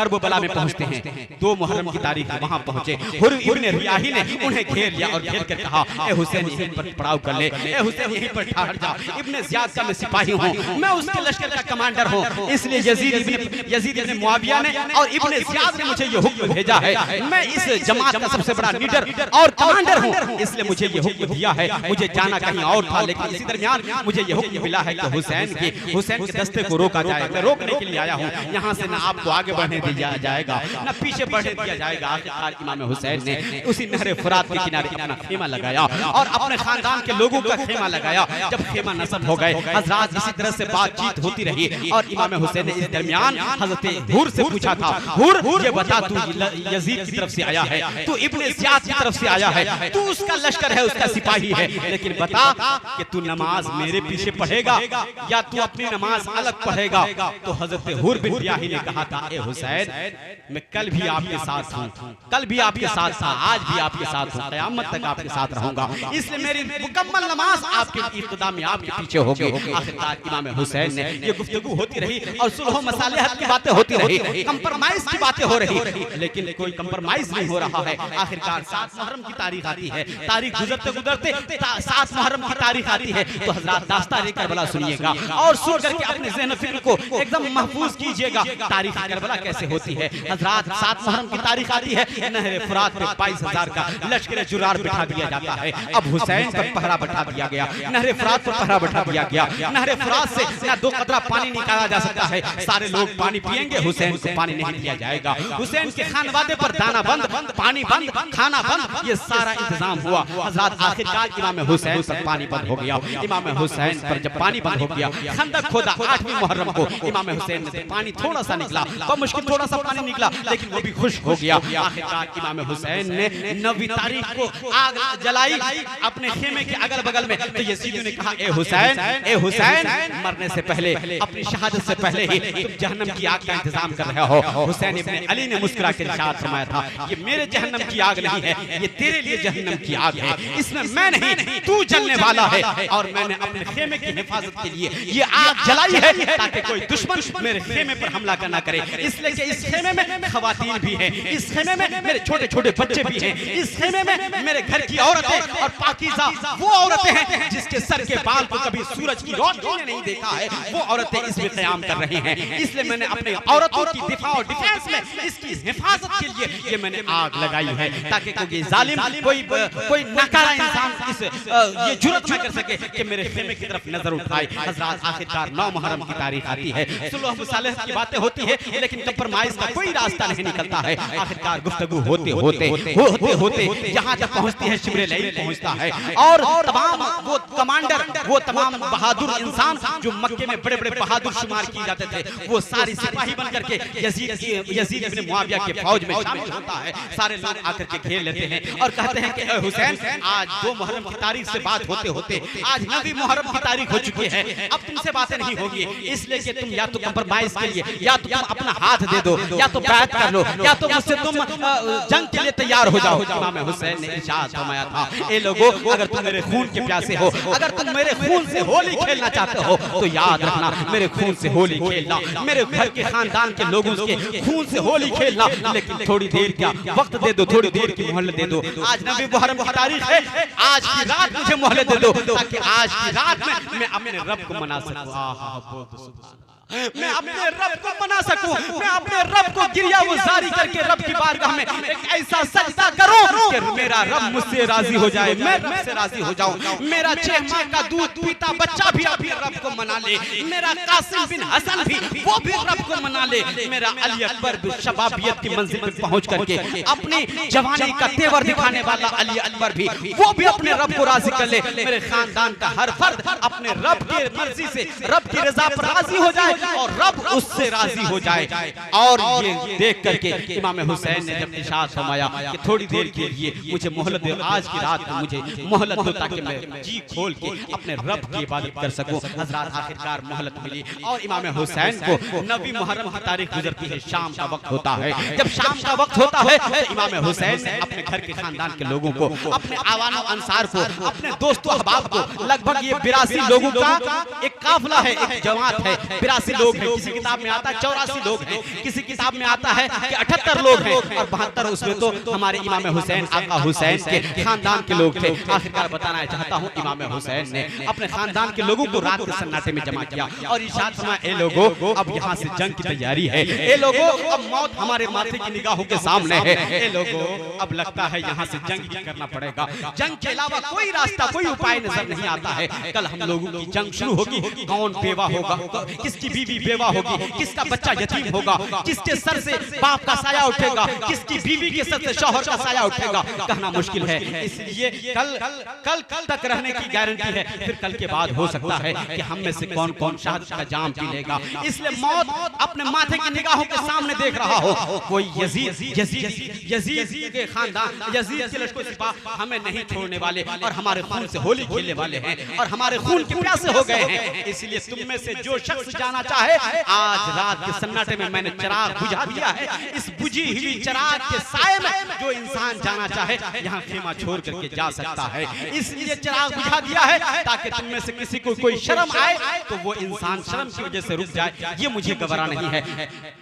करबला में पहुंचते हैं। 2 मुहर्रम की तारीख में वहां पहुंचे। हुर इब्न रियाही ने उन्हें घेर लिया और घेर कर कहा ए हुसैन यहीं पर पड़ाव कर ले, ए हुसैन यहीं पर ठहर जा, इब्न ज़ियाद का मैं सिपाही हूं, मैं उसके लश्कर का कमांडर हूं। इसलिए यजीद इब्न मुआविया ने और इब्न ज़ियाद ने मुझे ये हुक्म भेजा है, मैं इस जमात का सबसे बड़ा लीडर और कमांडर हूं, इसलिए मुझे ये हुक्म दिया है। मुझे जाना कहीं और था लेकिन इसी दरमियान मुझे ये हुक्म मिला है कि हुसैन के दस्ते को रोका जाए। मैं रोकने के लिए आया हूं, यहां से ना आपको आगे बढ़ने दिया जाएगा ना पीछे बढ़ने दिया जाएगा। आखिरकार इमाम हुसैन ने उसी नहर फुरात के किनारे अपना खेमा लगाया और अपने खानदान के लोगों का खेमा लगाया। जब खेमा नस्ब हो गए हज़रात इसी तरह से बातचीत होती रही और इमाम हुसैन ने इस दरमियान हज़रत हुर से पूछा था, हुर ये बता तू यजीद की तरफ से आया है, तू इब्न ज़ियाद की तरफ से आया है, तू उसका लश्कर है, उसका सिपाही है, लेकिन बता कि तू नमाज मेरे पीछे पढ़ेगा या तू अपनी नमाज अलग पढ़ेगा। तो हज़रत हुर बिन रियाही ने कहा था ए हुसैन मैं कल भी आपके साथ हूँ, कल भी आपके साथ था, आज भी आपके साथ हूँ, क़यामत तक आपके साथ रहूंगा, इसलिए मेरी मुकम्मल नमाज आपके इक़्तिदा में आपके पीछे होगी। आखिरकार इमाम हुसैन ने ये गुफ्तगू होती रही और सुलह मसालिहत की बातें होती रही, कंप्रोमाइज की बातें हो रही, लेकिन कोई कंप्रोमाइज नहीं हो रहा है। आखिरकार 7 मुहर्रम की तारीख आती है, तारीख गुजरते गुजरते 7 मुहर्रम की तारीख आती है। तो हज़रात दास्तान करबला सुनिएगा और सुन करके अपने ज़हन फिक्र को एकदम महफूज कीजिएगा। तारीख करबला कैसे होती है। हज़रात 7 मुहर्रम की तारीख आती है, नहर फुरात पे 22,000 का लश्कर जुरार बिठा दिया जाता है। अब हुसैन पर पहरा बैठा दिया गया, नहर फुरात पर पहरा बैठा दिया गया। नहर फुरात से ना 2 कतरा पानी निकाला जा सकता है, सारे लोग पानी पिएंगे, हुसैन को पानी नहीं दिया जाएगा। हुसैन के खानवादे पर दाना बंद, पानी बंद, खाना बंद, ये सारा इंतजाम हुआ। हज़रात आखिरकार इमाम हुसैन पर पानी बंद हो गया। इमाम हुसैन पर जब पानी बंद हो गया, खंदक खोदा 8वीं मुहर्रम को, इमाम हुसैन से पानी थोड़ा सा निकला, मुश्किल थोड़ा सा पानी निकला, लेकिन वो भी खुश हो गया। आखिरकार इमाम हुसैन ने 9वीं तारीख को आग जलाई अपने खेमे के अगल बगल में। तो यजीदियों ने कहा ए हुसैन मरने से पहले, अपनी शहादत से पहले ही तुम जहन्नम की आग का इंतजाम कर रहे हो। हुसैन इब्न अली ने मुस्कुरा कर इरशाद फरमाया था ये मेरे जहन्नम की आग नहीं है, ये तेरे लिए जहन्नम की आग है, इसमें मैं नहीं तू जलने वाला है। और मैंने अपने खेमे की हिफाजत के लिए ये आग जलाई है ताकि कोई दुश्मन मेरे खेमे पर हमला करना करे। इसलिए कि इस खेमे में खवातीन भी हैं, इस खेमे में मेरे छोटे छोटे बच्चे भी हैं, इस खेमे में मेरे घर की औरतें और पाकीज़ा वो औरतें हैं जिसके सर के बाल को कभी सूरज की रोशनी ने नहीं देखा है, वो औरतें इसमें क़याम कर रही हैं। इसलिए मैंने अपने औरतों की दिफा और डिफेंस में इसकी हिफाजत के लिए ये मैंने आग लगाई है ताकि कोई जालिम कोई नकारा इंसान ये जुर्रत न कर सके कि मेरे खेमे की तरफ नजर उठाए। हज़रात आखिरकार 9 मुहर्रम की तारीख आती है, सुलह मुसालहत की बातें होती है, लेकिन कंप्रोमाइज का कोई रास्ता नहीं निकलता है। आखिरकार गुफ्तगू होते होते यहाँ तक पहुँचती है, शिब्र लैल पहुँचता है और तमाम वो कमांडर, वो तमाम बहादुर इंसान जो मक्के में बड़े बड़े बहादुर शुमार किए जाते थे, वो सारी सिपाही बन करके यजीद इब्न मुआविया के फौज में शामिल होता है। सारे लोग आकर के घेर लेते हैं और कहते हैं कि हुसैन आज 2 मुहर्रम की तारीख से बात होते होते आज 9वीं मुहर्रम की तारीख हो चुकी है, अब तुमसे बातें नहीं होगी, इसलिए कि तुम या तो कंप्रोमाइज के लिए या तो तुम अपना हाथ दे दो या तो बैत कर लो या तो मुझसे तुम जंग के लिए तैयार हो जाओ। इमाम हुसैन ने इरशाद फरमाया था। ए लोगों, अगर तुम मेरे खून के प्यासे हो, अगर तुम मेरे खून से होली खेलना चाहते हो तो याद रखना, मेरे खून से होली खेलना, मेरे घर के खानदान के लोगों के खून से होली खेलना, लेकिन थोड़ी देर क्या वक्त दे दो, थोड़ी देर की मोहलत दे दो। आज नबी मुहर्रम की तारीख है, आज की रात मुझे मोहलत दे दो ताकि आज की रात में मैं अपने रब को मना सकूं। मैं अपने रब को मना सकूं, मैं अपने रब को गिरिया गुजारी करके रब की बारगाह में एक ऐसा सजदा करूं कि मेरा रब मुझसे राजी हो जाए, मैं रब से राजी हो जाऊं। मेरा 6 माह का दूध पीता बच्चा भी अपने रब को मना ले, मेरा कासिम बिन हसन भी वो भी रब को मना ले, मेरा अली अकबर भी शबाबियत की मंजिल पे पहुंच करके अपनी जवानी का तेवर दिखाने वाला अली अकबर भी वो भी अपने रब को राजी कर ले। मेरे खानदान का हर फर्द अपने रब की मर्जी से, रब की रजा पर राजी हो जाए और रब उससे राजी हो जाए। और ये देख करके इमाम हुसैन ने जब इरशाद फरमाया कि थोड़ी देर के लिए मुझे मोहलत दो, आज की रात में मुझे मोहलत दो ताकि मैं जी खोल के अपने रब की इबादत कर सकूं। हजरत आखिरकार मोहलत मिली और इमाम हुसैन को नबी मुहर्रम की तारीख गुजरती है, शाम का वक्त होता है। जब शाम का वक्त होता है तो इमाम हुसैन ने अपने घर के खानदान के लोगों को, अपने आवानो अंसार को, अपने दोस्तों अहबाब को, लगभग ये 82 लोगों का एक काफिला है, एक जमात है, 82 लोग हैं। किसी किताब में आता है 84 लोग हैं, किसी किताब में आता है कि 78 लोग हैं और 72 उसमें तो हमारे इमाम हुसैन आका हुसैन के खानदान के लोग थे। आखिरकार बताना चाहता हूँ, इमाम हुसैन ने अपने खानदान के लोगों को रात के सन्नाटे में जमा किया और इरशाद फरमाया, ए लोगों अब यहाँ से जंग की तैयारी है, ए लोगों अब मौत हमारे माथे की निगाहों के सामने है, ए लोगों अब लगता है यहाँ से जंग ही करना पड़ेगा। जंग के अलावा कोई रास्ता, कोई उपाय नजर नहीं आता है। कल हम लोगों की जंग शुरू होगी, कौन बेवा होगा, किसकी बीवी बेवा होगी, किसका बच्चा यतीम होगा, किसके सर से बाप का साया उठेगा, किसकी बीवी के सर से शौहर का साया उठेगा, कहना मुश्किल है। इसलिए कल तक रहने की गारंटी है, फिर कल के बाद हो सकता है कि हम में से कौन कौन शहादत का जाम पी लेगा। इसलिए मौत अपने माथे की निगाहों के सामने देख रहा हो, कोई यजीद के खानदान, यजीद के लश्कर सिपाह हमें नहीं छोड़ने वाले और हमारे खून से होली खेलने वाले हैं और हमारे खून के प्यासे हो गए हैं। इसलिए तुम में से जो शख्स जाना चाहे, आज रात के सन्नाटे में मैंने चिराग बुझा दिया है। इस बुझी हुई चिराग के साए में जो इंसान जाना चाहे यहाँ खेमा छोड़ करके जा सकता है। इसलिए चिराग बुझा दिया है ताकि तुम में से किसी को कोई शर्म आए तो वो इंसान शर्म की वजह से रुक जाए। ये मुझे गवारा नहीं है।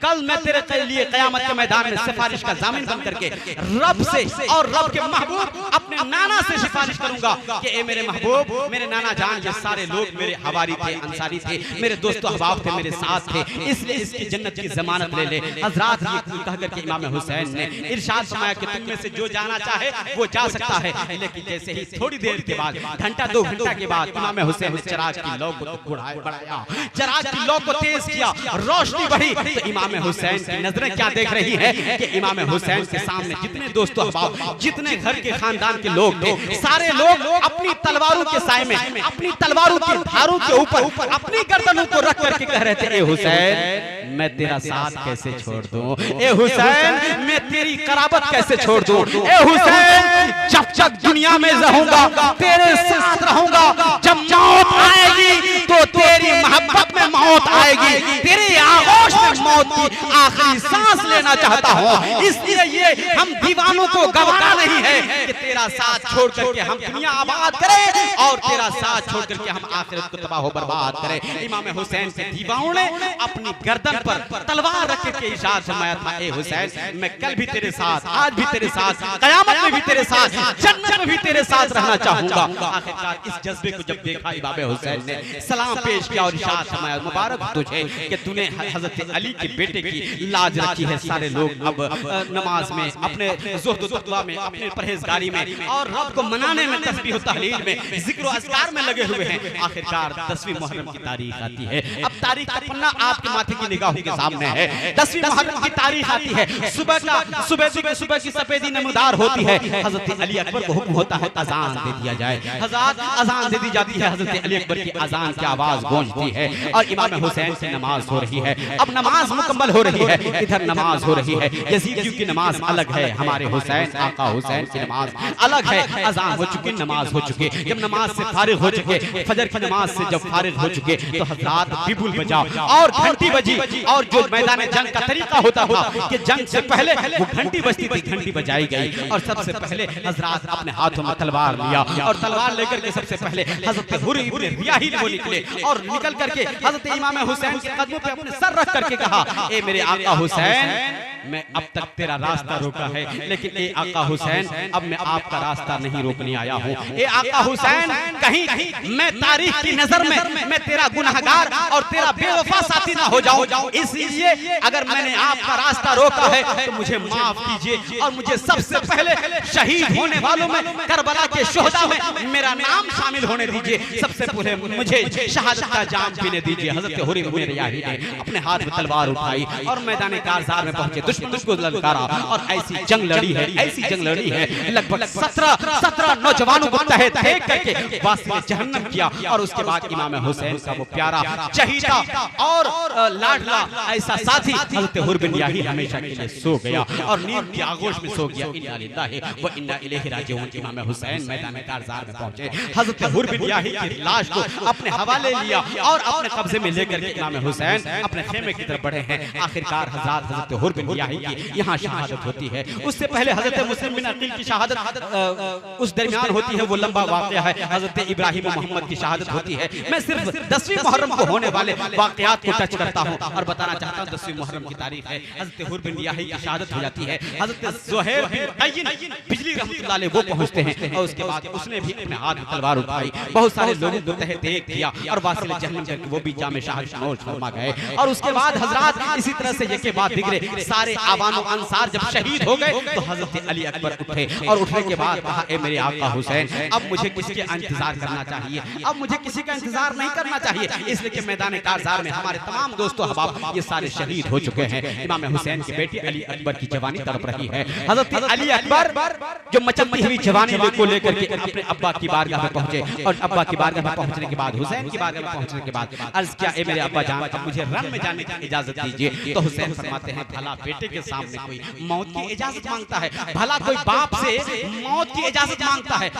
कल मैं तेरे लिए कयामत के मैदान में सिफारिश का जामिन बन करके रब से और रब के महबूब अपने नाना से सिफारिश करूंगा कि ए मेरे महबूब, मेरे नाना जान, ये सारे लोग मेरे हवारी थे, अंसारी थे, मेरे दोस्तों अहबाब थे, मेरे साथ थे, इसलिए इसकी जन्नत की जमानत ले ले। हजरात ये कह करके इमाम हुसैन ने इरशाद फरमाया कि तुम में से जो जाना चाहे वो जा सकता है। लेकिन जैसे ही थोड़ी देर के बाद, घंटा 2 घंटा के बाद इमाम हुसैन ने चिराग की लौ को बढ़ाया, चिराग की लौ को तेज किया, रोशनी बढ़ी तो इमाम हुसैन की नजरें क्या देख रही है कि इमाम हुसैन के सामने जितने दोस्तों अहबाब, जितने घर के खानदान के लोग थे, सारे लोग अपनी तलवारों के साए में, अपनी तलवारों की धारों के ऊपर अपनी गर्दनों को रख करके कह रहे थे, ए हुसैन मैं तेरा साथ कैसे छोड़ दूं, ए हुसैन मैं तेरी कराबत कैसे छोड़ दूं, ए हुसैन जब तक दुनिया में रहूंगा तेरे साथ रहूंगा, जब मौत आएगी तो तेरी मोहब्बत में मौत आएगी, तेरे आगोश में मौत की आखिरी सांस लेना चाहता हूं। इसलिए ये हम दीवानों को गवारा नहीं है कि तेरा साथ छोड़ करके हम दुनिया आबाद करें और तेरा साथ छोड़ करके हम आखिरत को तबाह बर्बाद करें। इमाम हुसैन के दीवानों ने अपनी गर्दन पर तलवार रख के इरशाद फरमाया था, ए हुसैन मैं कल भी तेरे साथ, आज भी तेरे साथ, कयामत में भी तेरे साथ, जन्नत में भी तेरे साथ रहना चाहूंगा। आखिरकार इस जज्बे को जब देखा इमाम हुसैन ने सलाम पेश किया और इरशाद फरमाया, मुबारक तुझे कि तूने हजरत अली के बेटे की लाज रखी है। सारे लोग अब नमाज में, अपने ज़ुहद व तक़वा में, अपने परहेजगारी में और रब को मनाने में, तस्बीह व तहलील में, जिक्र व अज़कार में लगे हुए हैं। आखिरकार 10वीं मुहर्रम की तारीख आती है। अब तारीख का पन्ना आपके माथे की निगाहों के सामने है। 10वीं मुहर्रम की तारीख आती है। सुबह की सफेदी नमदार होती है। हजरत अली अकबर को हुक्म होता है अजान दे दिया जाए। हजरत अजान दे दी जाती है। हजरत अली अकबर की अजान की आवाज गूंजती है और इमाम हुसैन की नमाज हो रही है। अब नमाज मुकम्मल हो रही है, इधर नमाज हो रही है। यजीद की नमाज अलग है, हमारे हुसैन आका हुसैन की नमाज अलग है। अजान हो चुकी, नमाज हो चुके। जब नमाज से फारिग हो चुके, फजर की नमाज से जब फारिग हो चुके, तो हजरात बिगुल बजा और घंटी बजी। और जो मैदान जंग का तरीका होता था कि जंग से पहले वो घंटी बजती थी, घंटी बजाई गई। और सबसे पहले हजरात अपने हाथों में तलवार लिया और तलवार लेकर के सबसे पहले हजरत हुर इब्न रियाहिल वो निकले और निकल करके हजरत इमाम हुसैन के कदमों पे अपने सर रख करके कहा, ए मेरे आका हुसैन, मैं अब तक तेरा रास्ता रोका है, लेकिन ए आका हुसैन, अब मैं आपका रास्ता नहीं रोकने आया हूँ। ए आका हुसैन, कहीं मैं तारीख की नजर में मैं तेरा गुनहगार और तेरा बेवफा साथी ना हो जाऊं, इसलिए अगर मैंने आपका रास्ता रोका है तो मुझे माफ कीजिए और मुझे सबसे पहले शहीद होने वालों में, करबला के शुहदा में मेरा नाम शामिल होने दीजिए। सबसे पहले मुझे शहादत का जाम पीने दीजिए। हजरत हुर इब्न रियाही ने अपने हाथ में तलवार उठाई और मैदान कारजार में पहुंचे, दुश्मन को ललकारा और ऐसी जंग लड़ी है, ऐसी जंग लड़ी है। लगभग 17 नौजवानों को तहे देख करके वासिले जहन्नम किया। और उसके बाद इमाम हुसैन का वो प्यारा चहीता और लाडला ऐसा साथी हजरत हुर बिन रियाही हमेशा के लिए सो गया और नींद की आगोश में सो गया। इन्ना लिल्लाहि व इन्ना इलैहि राजिऊन। इमाम हुसैन मैदान कारजार में पहुंचे, हजरत हुर बिन रियाही की लाश को अपने हवाले लिया और अपने कब्जे में लेकर के इमाम हुसैन अपने खेमे की तरफ बढ़े हैं। आखिरकार हजरत हुर बिन रियाही की यहाँ शहादत होती है। उससे पहले हजरत मुस्लिम बिन अकील की शहादत उस दरमियान होती है, वो लंबा वाक़या है। हजरत इब्राहिम मोहम्मद की शहादत होती है। मैं सिर्फ 10वीं मुहर्रम को होने वाले वाक़यात को टच करता हूँ और बताना चाहता हूँ। 10वीं मुहर्रम की तारीख है, हजरत हुर बिन रियाही की शहादत हो जाती है। हजरत ज़ुहैर बिन अय्यन बिजली रहमतुल्लाह अलैह वो पहुंचते हैं और उसके बाद उसने भी अपने हाथ में तलवार उठाई। बहुत सारे लोगों को तहे देख किया और वासिले जहन्नम करके वो भी जामे शहादत नोश फरमा गए। और उसके बाद हजरात इसी तरह से ये के बाद दिगरे सारे आवानो अंसार जब शहीद हो गए तो हजरत अली अकबर उठे और उठने के बाद कहा, ए मेरे आका हुसैन, अब मुझे किसके इंतजार करना चाहिए, अब मुझे किसी का इंतजार नहीं करना चाहिए, इसलिए कि मैदान कारजार में हमारे तमाम दोस्तों अहबाब ये सारे शहीद हो चुके हैं। इमाम हुसैन की बेटी अली अकबर की जवानी तड़प रही है। हजरत अली अकबर जो मचलती हुई जवानी को लेकर के अपने अब्बा की बारगाह में पहुंचे और अब्बा की बारगाह में पहुंचने के बाद, हुसैन की बारगाह में पहुंचने के बाद अर्ज किया, ए मेरे अब्बा जान, अब मुझे रन में जाने की इजाजत दीजिए। तो हुसैन फरमाते हैं, भला बेटे के सामने कोई मौत की इजाजत मांगता है, भला कोई बाप से मौत की इजाजत मांगता है,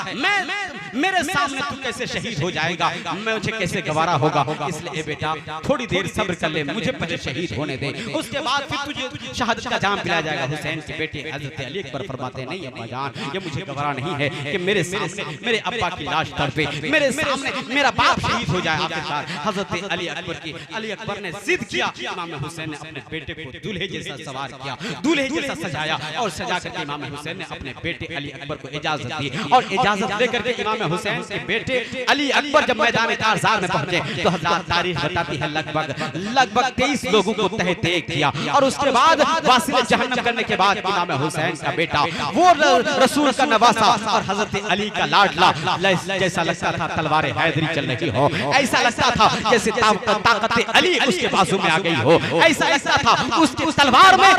मेरे सामने तू कैसे शहीद हो जाएगा, मुझे कैसे गवारा होगा, इसलिए बेटा थोड़ी देर सब्र कर ले, मुझे पहले शहीद होने दे, उसके बाद फिर तुझे शहादत का जाम पिलाया जाएगा। हुसैन के बेटे हजरत अली अकबर फरमाते हैं, नहीं अब्बा जान, ये मुझे गवारा नहीं है कि मेरे सामने मेरे अब्बा की लाश तड़पे, मेरे सामने मेरा बाप शहीद हो जाए। आखिरकार हजरत अली अकबर ने जिद किया। इमाम हुसैन ने अपने बेटे को दूल्हे जैसा सवार किया, दूल्हे जैसा सजाया और सजा करके इमाम हुसैन ने अपने बेटे अली अकबर को इजाजत दी। और इजाजत लेकर के इमाम हुसैन के बेटे अली अकबर जब मैदान कारजार में पहुंचे तो हजरत तारीख बताती है लगभग 23 लोगों को तहे देख किया। और उसके बाद वासिले जहन्नम करने के बाद इमाम हुसैन का बेटा वो रसूल का नवासा और हजरत अली का लाडला, जैसा लगता था तलवार हैदरी चल रही हो, ऐसा लगता था जैसे ताकत अली उसके बाजू में आ गई हो, ऐसा लगता था उसकी तलवार में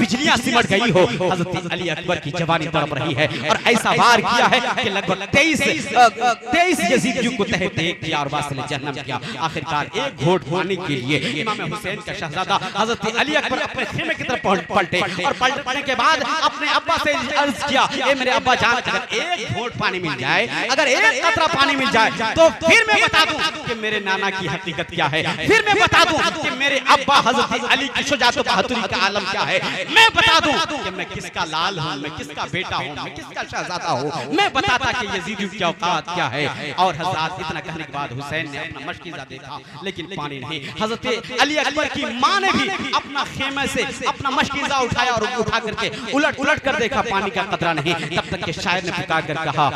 बिजलियां सिमट गई हो। हजरत अली अकबर की जवानी तड़प रही है और ऐसा वार किया है कि लगभग 23 यजीदियों को तहे देख किया और वासिले जहन्नम किया। आखिरकार एक घोट पानी के लिए इमाम हुसैन का शहजादा हजरत अली अकबर अपने खेमे की तरफ पलटे और पलटने के बाद अपने अब्बा से अर्ज किया, ए मेरे अब्बा जान, अगर एक घोट पानी मिल जाए, अगर एक कतरा पानी मिल जाए तो फिर मैं बता दूं कि मेरे नाना की हकीकत क्या है, फिर मैं बता दूं कि मेरे अब्बा हजरत अली की शुजाअत व बहादुरी का आलम क्या है, मैं बता दूं कि मैं किसका लाल हूं, मैं किसका बेटा हूं, मैं किसका शहजादा हूं, मैं बताता कि यजीदियों की औकात क्या है। और हजरत इतना कहने के बाद हुसैन ने अपना मशकीज़ा देखा लेकिन पानी नहीं। हजरत अली अकबर की मां ने भी अपना खेमे से अपना मशकीज़ा उठाया और उठा करके उलट कर देखा, पानी का कतरा नहीं। तब तक के शायर ने पुकार कर कहा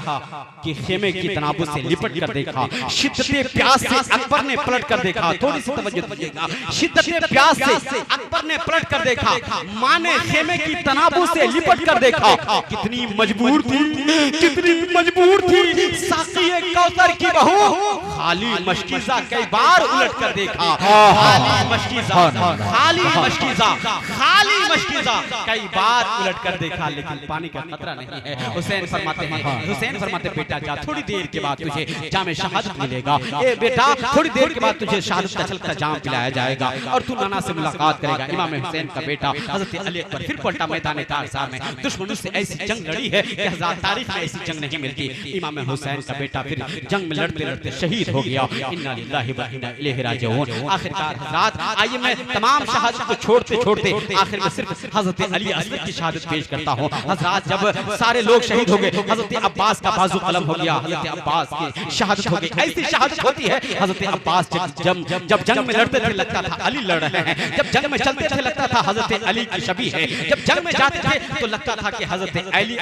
कि खेमे की तनाबुत से लिपट कर देखा, शिद्दते प्यास से अकबर ने पलट कर देखा, थोड़ी सी तवज्जो दीजिएगा, शिद्दते प्यास से अकबर ने पलट कर देखा, मां ने खेमे की तनाबुत से लिपट कर देखा, कितनी मजबूर थी, कितनी मजबूर थी साक़ी कौसर की बहू खाली मशकीज़ा कई बार उलट कर देखा, खाली मशकीज़ा, खाली मशकीज़ा, खाली मशकीज़ा कई बार उलट कर देखा, लेकिन पानी का खतरा नहीं है। हुसैन फरमाते हैं, हुसैन फरमाते बेटा जा, थोड़ी देर के बाद तुझे जामे शहादत मिलेगा। ए बेटा थोड़ी देर के बाद तुझे शहादत का छलकता जाम पिलाया जाएगा और तू नाना से मुलाकात करेगा। इमाम हुसैन का बेटा हजरत अली अकबर फिर पलटा मैदान कारसार में, दुश्मनों से ऐसी जंग लड़ी है कि हज़ार तारीख में ऐसी जंग नहीं मिलती। इमाम हुसैन का बेटा फिर जंग में लड़ते लड़ते शहीद हो गया। इन्ना लिल्लाहि व इन्ना इलैहि राजिऊन। आखिरकार हज़रात आइए मैं तमाम शहादत को छोड़ते छोड़ते आखिर में सिर्फ हजरत अली असगर की शहादत पेश करता हूँ। हज़रात जब सारे लोग शहीद हो गए, हजरत अब्बास का बाजू कलम हो गया, हजरत अब्बास की शहादत हो गई। ऐसी शहादत होती है हजरत अब्बास जब जंग में लड़ते थे लगता था अली लड़ रहे हैं, जब जंग में चलते थे लगता था हजरत अली की शबी है, जब जंग में जाते थे तो लगता था कि हजरत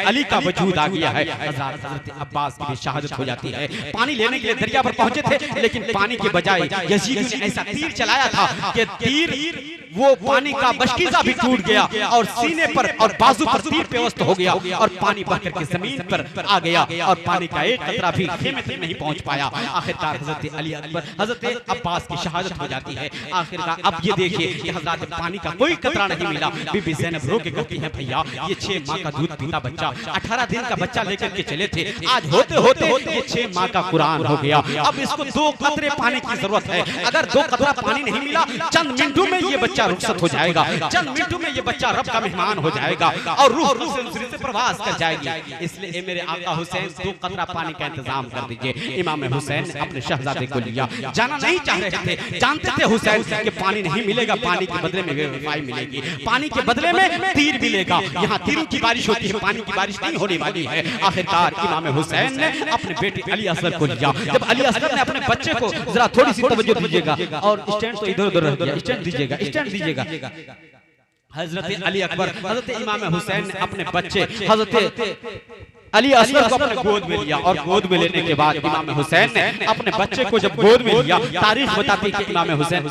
अली का वजूद आ गया है। हजरत अब्बास की भी शहादत हो जाती है। पानी लेने के लिए दरिया पर पहुंचे थे, लेकिन पानी के बजाय यजीदियों ने ऐसा तीर चलाया था कि तीर वो पानी का मशकीज़ा भी टूट गया और सीने पर और बाजू पर तीर पेवस्त हो गया और पानी बहकर के जमीन पर आ गया और पानी का एक कतरा भी खेमे तक नहीं पहुंच पाया। आखिरकार हजरत अली अकबर हजरत अब्बास की शहादत हो जाती है। आखिरकार अब ये देखिए कि हजरत पानी का कोई कतरा नहीं मिला। बीबी ज़ैनब रो के कहती है भैया ये 6 माह का दूध पीता बच्चा 18 दिन का बच्चा लेकर के चले थे, आज होते होते ये 6 माह का कुरान हो गया। अब इसको 2 कतरे पानी की जरूरत है। अगर 2 कतरा पानी नहीं मिला चंद मिनटों में ये बच्चा रुखसत हो जाएगा, चंद मिनटों में ये बच्चा रब का मेहमान हो जाएगा और रूह दूसरे से प्रवास कर जाएगी। इसलिए मेरे आका हुसैन 2 कतरा पानी का इंतजाम कर दीजिए। इमाम हुसैन ने अपने शहजादे को लिया, जाना नहीं चाह रहे थे, जानते थे हुसैन कि पानी नहीं मिलेगा, पानी के बदले में बेवफाई मिलेगी, पानी के बदले में तीर मिलेगा। यहाँ तीरों की बारिश होती है, पानी की बारिश नहीं होने वाली है। आखिरकार इमाम हुसैन ने अपने बेटे अली असगर को लिया। जब अली असगर ने अपने बच्चे को जरा थोड़ी सी तवज्जो दीजिएगा और स्टैंड तो इधर उधर रह गया, स्टैंड दीजिएगा, स्टैंड दीजिएगा। हजरत अली अकबर हजरत इमाम हुसैन ने अपने बच्चे हजरत अली असगर को अपने गोद में लिया और गोद में लेने के बाद इमाम हुसैन ने अपने बच्चे को जब गोद में लिया, तारीख बताती है कि इमाम हुसैन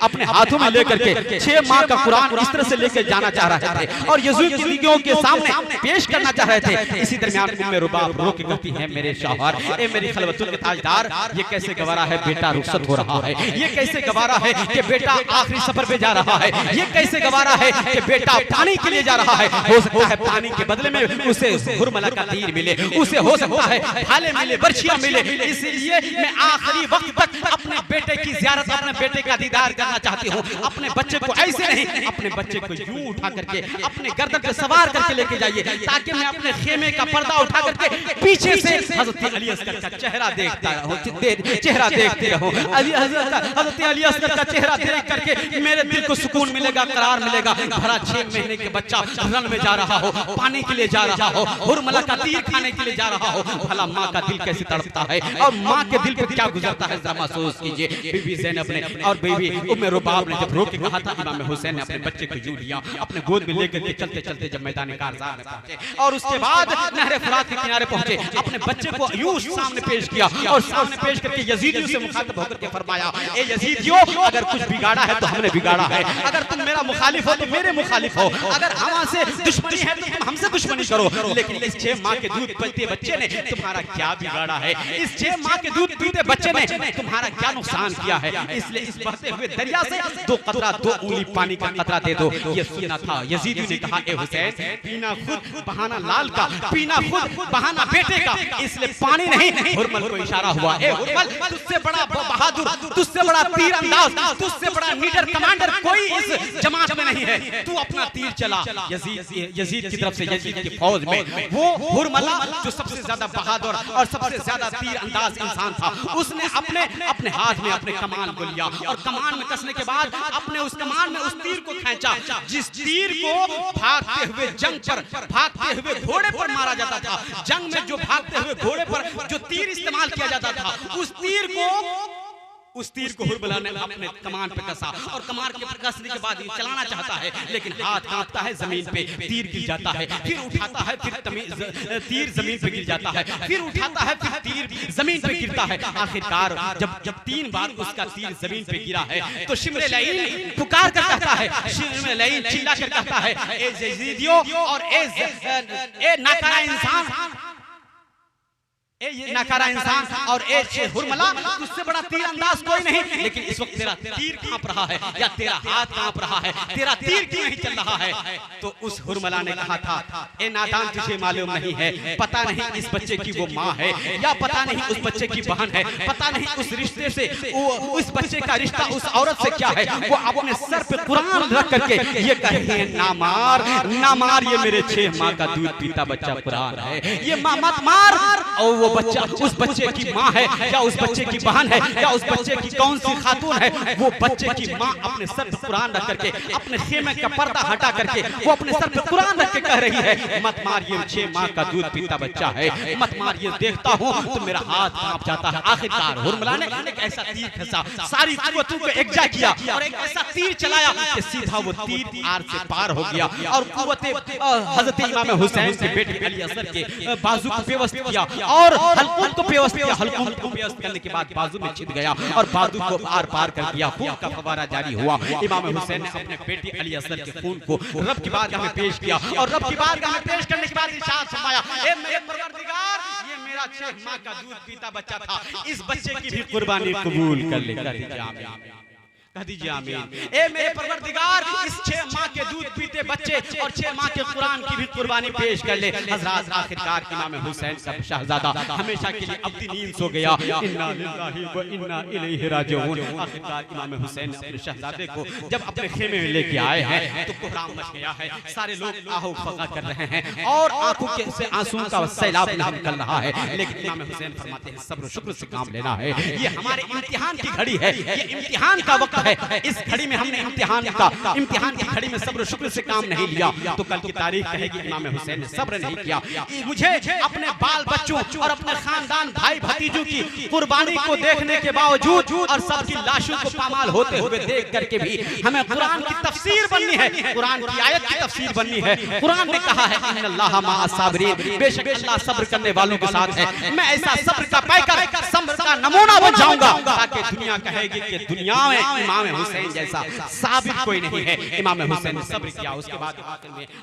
अपने हाथों में लेकर के 6 माह का कुरान इस तरह से लेकर जाना चाह रहे थे और यजीदियों के सामने पेश करना चाह रहे थे। इसी दरमियान उम्मे रुबाब रो के कहती है मेरे शौहर, ए मेरी खलवतुल के ताजदार, ये कैसे गवारा है बेटा रुखसत हो रहा है, ये कैसे गवारा है कि बेटा आखिरी सफर पे जा रहा है, ये कैसे गवारा है कि बेटा पानी के लिए जा रहा है। हो सकता है पानी के बदले में उसे हुरमला का तीर मिले, उसे हो सकता है भाले मिले, बर्छियां मिले। इसलिए मैं आखिरी वक्त तक अपने बेटे की ज़ियारत, अपने बेटे का दीदार करना चाहती हूँ। अपने बच्चे को ऐसे नहीं, अपने बच्चे को यूं उठा करके अपने गर्दन पे सवार करके लेके जाइए ताकि मैं अपने खेमे का पर्दा उठा करके पीछे से हजरत अली असगर का चेहरा देखता रहूं, चेहरा देखते रहूं। हजरत अली असगर का चेहरा देख करके मेरे दिल को सुकून मिलेगा, करार मिलेगा। भरा 6 महीने के बच्चा रन में जा रहा हो, पानी के लिए जा रहा हो, हुरमला का तीर खाने के लिए जा रहा हो, भला माँ का दिल कैसे तड़पता है और माँ के दिल पे क्या गुजरता है, जरा महसूस कीजिए। बीबी ज़ैनब ने और बीबी उम्मे रुबाब ने जब रो के कहा था, इमाम हुसैन ने अपने बच्चे को यूं लिया, अपने गोद में लेकर के चलते चलते जब मैदान कारज़ार में पहुंचे और उसके बाद नहर फुरात के किनारे पहुंचे, अपने बच्चे को यूं सामने पेश किया और सामने पेश करके यजीदियों से मुखातिब होकर के फरमाया, ए यजीदियों, अगर कुछ बिगाड़ा है तो हमने बिगाड़ा है, अगर तुम मेरा मुखालिफ हो तो मेरे मुखालिफ हो, अगर हमसे दुश्मनी है तो तुम हमसे दुश्मनी करो, लेकिन इस 6 माह के दूध पीते बच्चे ने तुम्हारा क्या बिगाड़ा है, इस 6 माह के दूध पीते बच्चे ने तुम्हारा क्या नुकसान किया है। इसलिए इस बहते हुए दरिया से 2 कतरा 2 उंगली पानी का कतरा दे दो। ये सुनना था। यजीदी ने कहा, ए हुसैन, पीना खुद बहाना लाल का, पीना खुद बहाना बेटे का, इसलिए पानी नहीं। हुरमल को इशारा हुआ, ए हुरमल, तुझसे बड़ा बहादुर, तुझसे बड़ा तीर अंदाज, तुझसे बड़ा लीडर कमांडर कोई इस जमात में नहीं है, तू अपना तीर चला। यजीद की तरफ से, यजीद की फौज में वो हुरमला जो सबसे ज्यादा बहादुर और सबसे ज्यादा तीर अंदाज इंसान था, उसने अपने हाथ में अपने कमान को लिया और कमान में कसने के बाद अपने उस कमान में उस तीर को खींचा, जिस तीर को भागते हुए जंग पर भागते हुए घोड़े पर मारा जाता था। जंग में जो भागते हुए घोड़े पर जो तीर इस्तेमाल किया जाता था, उस तीर को हुरमला ने अपने कमान पे कसा और कमान के कसने के बाद चलाना चाहता है, लेकिन हाथ कांपता है, जमीन पे तीर गिर जाता है, फिर उठाता है, फिर तीर जमीन पे गिर जाता है, फिर उठाता है, फिर तीर जमीन पे गिरता है। आखिरकार जब 3 बार उसका तीर जमीन पे गिरा है तो शिमर लईन पुकार कर कहता है, शिमर लईन चिल्ला कर कहता है, ए यजीदियों और ए नाकारा इंसान, ये नकारा इंसान और ए हुरमला, तुझसे बड़ा तीर अंदाज कोई नहीं, लेकिन इस वक्त तेरा तीर कांप रहा है या तेरा हाथ कांप रहा है, तेरा तीर क्यों नहीं चल रहा है? तो उस हुरमला ने कहा था, ए नादान, तुझे मालूम नहीं है, पता नहीं इस बच्चे की वो माँ है या पता नहीं उस बच्चे की बहन है, पता नहीं उस रिश्ते से उस बच्चे का रिश्ता उस औरत से क्या है। वो अपने सर पे कुरान रख करके ये कह रही है, ना मार ना मार, ये मेरे 6 माह का दूध पीता बच्चा कुरान है, ये माँ मत मार। और वो बच्चा उस बच्चे की माँ है या उस बच्चे की बहन है या उस बच्चे की कौन सी खातून है, वो बच्चे की माँ अपने सर पे कुरान रख करके, अपने खेमे का पर्दा हटा करके वो अपने सर पे कुरान रख के कह रही है, मत मार, ये 6 माह का दूध पीता बच्चा है, मत मार। ये देखता हूँ तो मेरा हाथ कांप जाता है। आखिरकार हुरमला ने एक ऐसा तीर खसा, सारी कुव्वतों को एकजा किया और एक ऐसा तीर चलाया कि सीधा वो तीर आर से पार हो गया और कुव्वते हजरत इमाम हुसैन के बेटे अली असगर के बाजू को बेवस्त किया और हल्कुम को बेवस्त किया। हल्कुम को बेवस्त करने के बाद बाजू में छिद गया और बाजू को आर पार कर दिया। खून का फवारा जारी हुआ। इमाम हुसैन ने अपने बेटे अली असगर के खून को रब की बारगाह में पेश किया और रब की बारगाह में पेश करने के बाद इरशाद फरमाया, ए मेरे परवरदिगार, ये मेरा 6 माह का दूध पीता बच्चा था, इस बच्चे की भी कुर्बानी कबूल कर ले। कह दीजिए आमीन। ए मेरे परवरदिगार, इस 6 माह के दूध पीते बच्चे और 6 माह के कुरान की भी कुर्बानी पेश कर ले। हजरात, आखिरकार इमाम हुसैन का शहजादा हमेशा के लिए अब्दी नींद सो गया। इन्ना लिल्लाहि व इन्ना इलैहि राजिऊन। आखिरकार इमाम हुसैन ने अपने शहजादे को जब अपने खेमे में लेके आए हैं तो कोहराम मच गया है। सारे लोग आहो फगा कर रहे हैं और आंखों के से आंसुओं का सैलाब निकल रहा है, लेकिन इमाम हुसैन फरमाते हैं, सब्र शुक्र से काम लेना है। ये हमारे इम्तिहान की घड़ी है, ये इम्तिहान का वक्त है। इस घड़ी में हमने इम्तिहान की घड़ी में सब्र शुक्र से काम नहीं लिया तो कल की तारीख कहेगी इमाम हुसैन ने सब्र नहीं किया। मुझे अपने बाल बच्चों और अपने खानदान भाई भतीजों की कुर्बानी को देखने के बावजूद और सबकी लाशों को पामाल होते हुए देख करके भी हमें कुरान की तफसीर बननी है, कुरान की आयत की तफसीर बननी है। कुरान ने कहा है, इन्नल्लाह मअस साबिरीन, बेशक अल्लाह सब्र करने वालों के साथ है। मैं ऐसा सब्र का पैकर, सब्र का नमूना बन जाऊंगा ताकि दुनिया कहेगी कि दुनिया में इमाम हुसैन जैसा साबित कोई नहीं है। इमाम हुसैन ने सब्र किया। उसके बाद